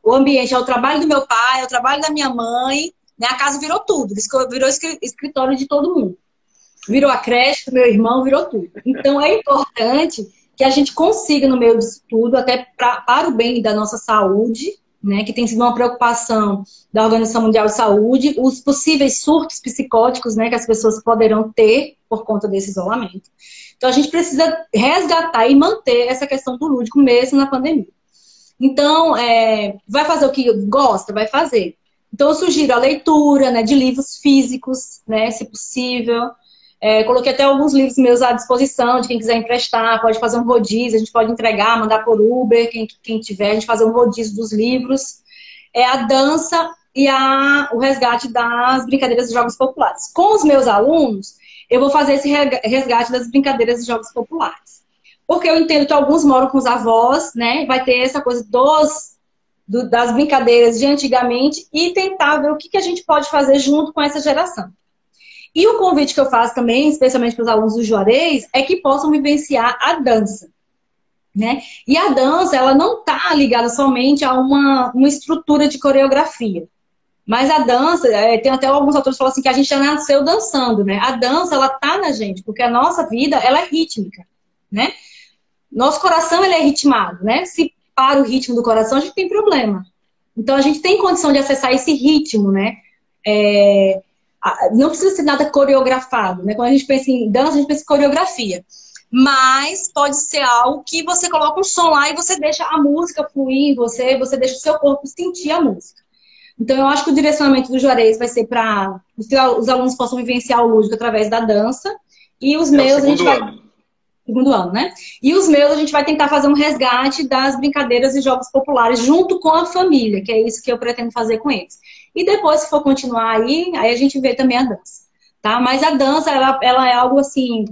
o ambiente, é o trabalho do meu pai, é o trabalho da minha mãe, né, a casa virou tudo, virou escritório de todo mundo. Virou a creche do meu irmão, virou tudo. Então é importante que a gente consiga, no meio disso tudo, até para o bem da nossa saúde, né, que tem sido uma preocupação da Organização Mundial de Saúde, os possíveis surtos psicóticos, né, que as pessoas poderão ter por conta desse isolamento. Então a gente precisa resgatar e manter essa questão do lúdico mesmo na pandemia. Então, vai fazer o que gosta? Vai fazer. Então eu sugiro a leitura, né, de livros físicos, né, se possível. Coloquei até alguns livros meus à disposição de quem quiser emprestar, pode fazer um rodízio, a gente pode entregar, mandar por Uber, quem tiver, a gente fazer um rodízio dos livros. A dança e o resgate das brincadeiras e jogos populares. Com os meus alunos, eu vou fazer esse resgate das brincadeiras e jogos populares. Porque eu entendo que alguns moram com os avós, né? Vai ter essa coisa das brincadeiras de antigamente e tentar ver o que a gente pode fazer junto com essa geração. E o convite que eu faço também, especialmente para os alunos do Juarez, é que possam vivenciar a dança, né? E a dança, ela não está ligada somente a uma estrutura de coreografia. Mas a dança, tem até alguns autores que falam assim, que a gente já nasceu dançando, né? A dança, ela está na gente, porque a nossa vida, ela é rítmica, né? Nosso coração, ele é ritmado, né? Se para o ritmo do coração, a gente tem problema. Então, a gente tem condição de acessar esse ritmo, né? Não precisa ser nada coreografado, né? Quando a gente pensa em dança, a gente pensa em coreografia. Mas pode ser algo que você coloca um som lá e você deixa a música fluir em você deixa o seu corpo sentir a música. Então, eu acho que o direcionamento do Juarez vai ser para os alunos possam vivenciar o lúdico através da dança. E os meus, a gente vai... Segundo ano, né? E os meus, a gente vai tentar fazer um resgate das brincadeiras e jogos populares junto com a família, que é isso que eu pretendo fazer com eles. E depois, se for continuar aí a gente vê também a dança, tá? Mas a dança, ela é algo assim,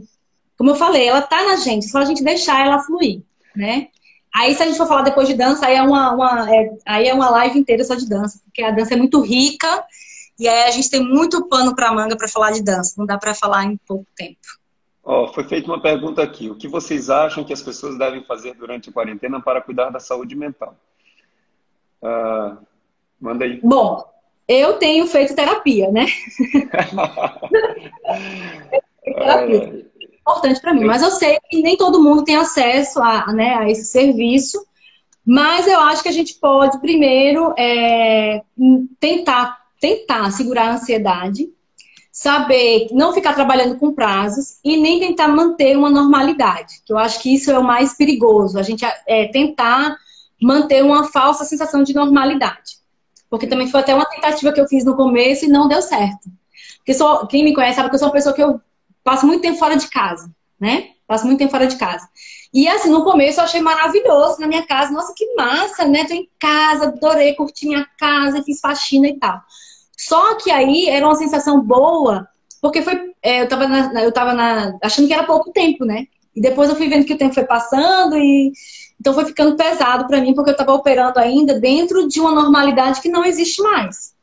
como eu falei, ela tá na gente, só a gente deixar ela fluir, né? Aí, se a gente for falar depois de dança, aí é uma live inteira só de dança, porque a dança é muito rica e aí a gente tem muito pano pra manga para falar de dança, não dá para falar em pouco tempo. Foi feita uma pergunta aqui. O que vocês acham que as pessoas devem fazer durante a quarentena para cuidar da saúde mental? Manda aí. Bom, eu tenho feito terapia, né? Terapia. É importante para mim. Mas eu sei que nem todo mundo tem acesso a esse serviço. Mas eu acho que a gente pode, primeiro, tentar segurar a ansiedade. Saber não ficar trabalhando com prazos e nem tentar manter uma normalidade, que eu acho que isso é o mais perigoso, a gente tentar manter uma falsa sensação de normalidade. Porque também foi até uma tentativa que eu fiz no começo e não deu certo. Porque quem me conhece sabe que eu sou uma pessoa que eu passo muito tempo fora de casa, né? Passo muito tempo fora de casa. E assim, no começo eu achei maravilhoso na minha casa. Nossa, que massa, né? Tô em casa, adorei, curti minha casa, fiz faxina e tal. Só que aí era uma sensação boa, porque eu tava achando que era pouco tempo, né? E depois eu fui vendo que o tempo foi passando e então foi ficando pesado para mim, porque eu estava operando ainda dentro de uma normalidade que não existe mais.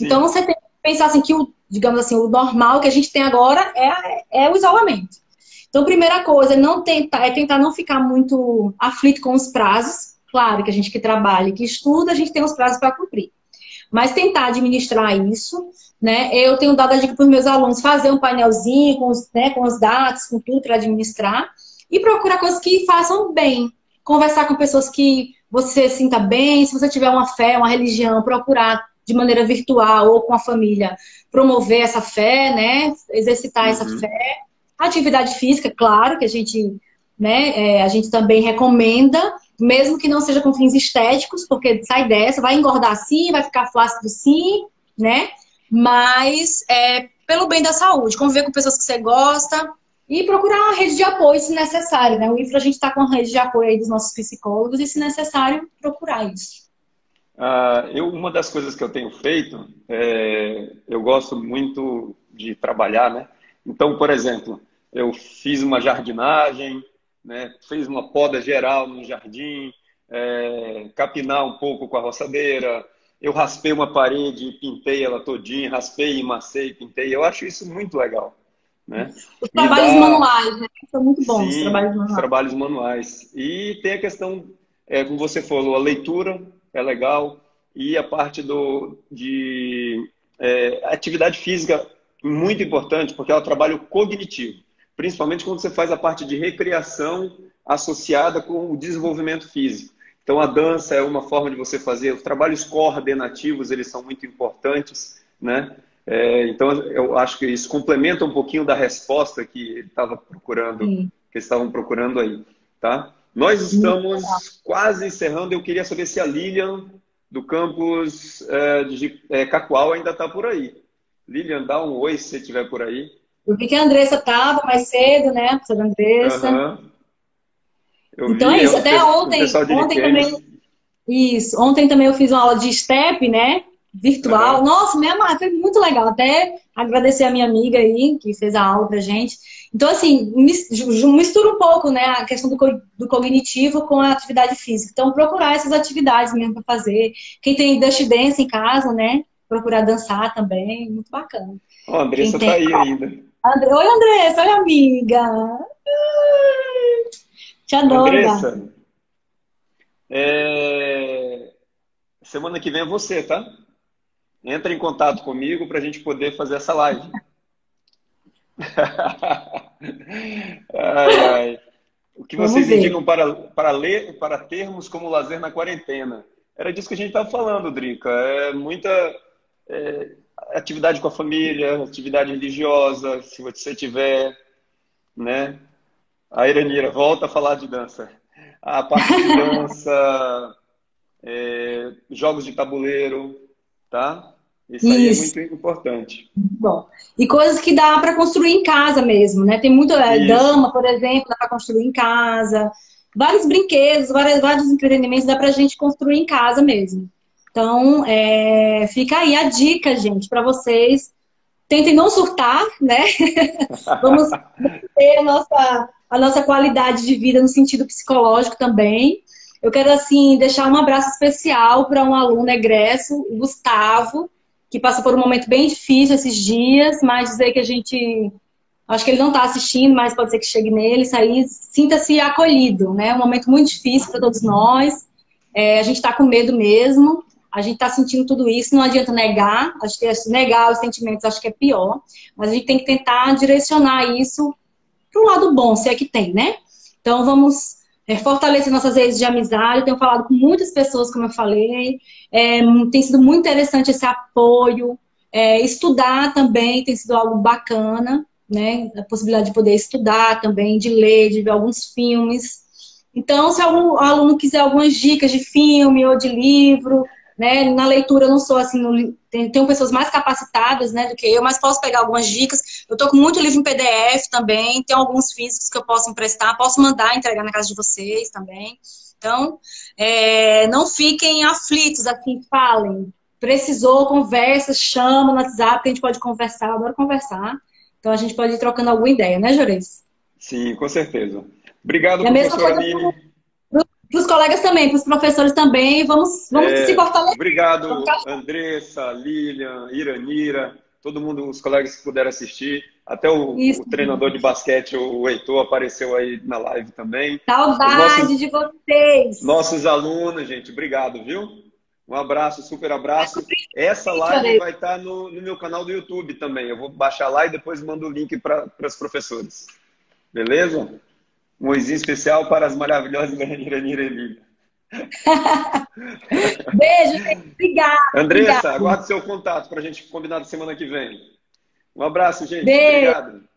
Então Sim. você tem que pensar assim que o, digamos assim, o normal que a gente tem agora é o isolamento. Então, primeira coisa, é tentar não ficar muito aflito com os prazos. Claro que a gente que trabalha e que estuda, a gente tem os prazos para cumprir. Mas tentar administrar isso, né? Eu tenho dado a dica para os meus alunos fazer um painelzinho com com os dados, com tudo para administrar e procurar coisas que façam bem. Conversar com pessoas que você sinta bem, se você tiver uma fé, uma religião, procurar de maneira virtual ou com a família promover essa fé, né? Exercitar essa fé. Uhum. Atividade física, claro, que a gente também recomenda, mesmo que não seja com fins estéticos, porque sai dessa, vai engordar sim, vai ficar flácido sim, né? Mas pelo bem da saúde, conviver com pessoas que você gosta e procurar uma rede de apoio se necessário, né? O IFRA a gente está com a rede de apoio aí dos nossos psicólogos e, se necessário, procurar isso. Uma das coisas que eu tenho feito, eu gosto muito de trabalhar, né? Então, por exemplo, eu fiz uma jardinagem, né? Fiz uma poda geral no jardim, capinar um pouco com a roçadeira, eu raspei uma parede, pintei ela todinha, raspei, amassei, pintei. Eu acho isso muito legal, né? Os Me trabalhos dá, manuais, né? São muito bons, os sim, trabalhos os manuais. trabalhos manuais. E tem a questão, como você falou, a leitura é legal e a parte de atividade física muito importante, porque é o trabalho cognitivo, principalmente quando você faz a parte de recreação associada com o desenvolvimento físico. Então, a dança é uma forma de você fazer. Os trabalhos coordenativos, eles são muito importantes, né? Então, eu acho que isso complementa um pouquinho da resposta que Sim. eles estavam procurando aí, tá? Nós estamos quase encerrando. Eu queria saber se a Lilian, do campus de Cacoal, ainda está por aí. Lilian, dá um oi se você estiver por aí. Eu vi que a Andressa estava mais cedo, né? A professora Andressa. Aham. Eu Então vi é isso. Até o pessoal de ontem também, Ariquemes. isso. Ontem também eu fiz uma aula de step, né? Virtual. Aham. Nossa, minha mãe, foi muito legal. Até agradecer a minha amiga aí, que fez a aula pra gente. Então, assim, mistura um pouco, né, a questão do cognitivo com a atividade física. Então, procurar essas atividades mesmo para fazer. Quem tem Dust Dance em casa, né? Procurar dançar também, muito bacana. Ó, a Quem Andressa tá tem. aí ainda. Oi, Andressa, oi, amiga. Te adoro, Andressa, gata. semana que vem é você, tá? Entra em contato comigo para a gente poder fazer essa live. Ai, ai. O que Vamos vocês ver. indicam para termos como lazer na quarentena? Era disso que a gente estava falando, Drica. É muita é, atividade com a família, atividade religiosa, se você tiver, né? A Iranira, volta a falar de dança. A parte de dança, jogos de tabuleiro, tá? Isso aí é Isso. muito importante. Bom, e coisas que dá para construir em casa mesmo, né? Tem muito Isso. dama, por exemplo, dá para construir em casa. Vários brinquedos, vários entretenimentos dá para a gente construir em casa mesmo. Então, fica aí a dica, gente, para vocês. Tentem não surtar, né? Vamos ter a nossa qualidade de vida no sentido psicológico também. Eu quero, assim, deixar um abraço especial para um aluno egresso, o Gustavo, que passou por um momento bem difícil esses dias, mas dizer que a gente... Acho que ele não está assistindo, mas pode ser que chegue nele, sair, sinta-se acolhido, né? Um momento muito difícil para todos nós. A gente está com medo mesmo, a gente está sentindo tudo isso, não adianta negar, acho que negar os sentimentos acho que é pior, mas a gente tem que tentar direcionar isso para o lado bom, se é que tem, né? Então vamos fortalecer nossas redes de amizade. Eu tenho falado com muitas pessoas, como eu falei, tem sido muito interessante esse apoio. Estudar também tem sido algo bacana, né? A possibilidade de poder estudar também, de ler, de ver alguns filmes. Então, se algum aluno quiser algumas dicas de filme ou de livro, né? Na leitura eu não sou assim, tenho pessoas mais capacitadas, né, do que eu, mas posso pegar algumas dicas. Eu tô com muito livro em PDF também, tem alguns físicos que eu posso emprestar, posso mandar entregar na casa de vocês também. Então, não fiquem aflitos, assim, falem. Precisou, conversa, chama no WhatsApp, que a gente pode conversar, eu adoro conversar. Então a gente pode ir trocando alguma ideia, né, Jores? Sim, com certeza. Obrigado, E a mesma professora coisa Aline. para os colegas também, para os professores também. Vamos se fortalecer. Obrigado, Andressa, Lilian, Iranira, todo mundo, os colegas que puderam assistir. Até Isso. o treinador de basquete, o Heitor, apareceu aí na live também. Saudade de vocês. Nossos alunos, gente, obrigado, viu? Um abraço, super abraço. Essa live vai estar no meu canal do YouTube também. Eu vou baixar lá e depois mando o link para os professores. Beleza? Um oizinho especial para as maravilhosas Iranira e Lilian. Beijo, gente. Obrigada. Andressa, aguardo seu contato para a gente combinar na semana que vem. Um abraço, gente. Beijo. Obrigado.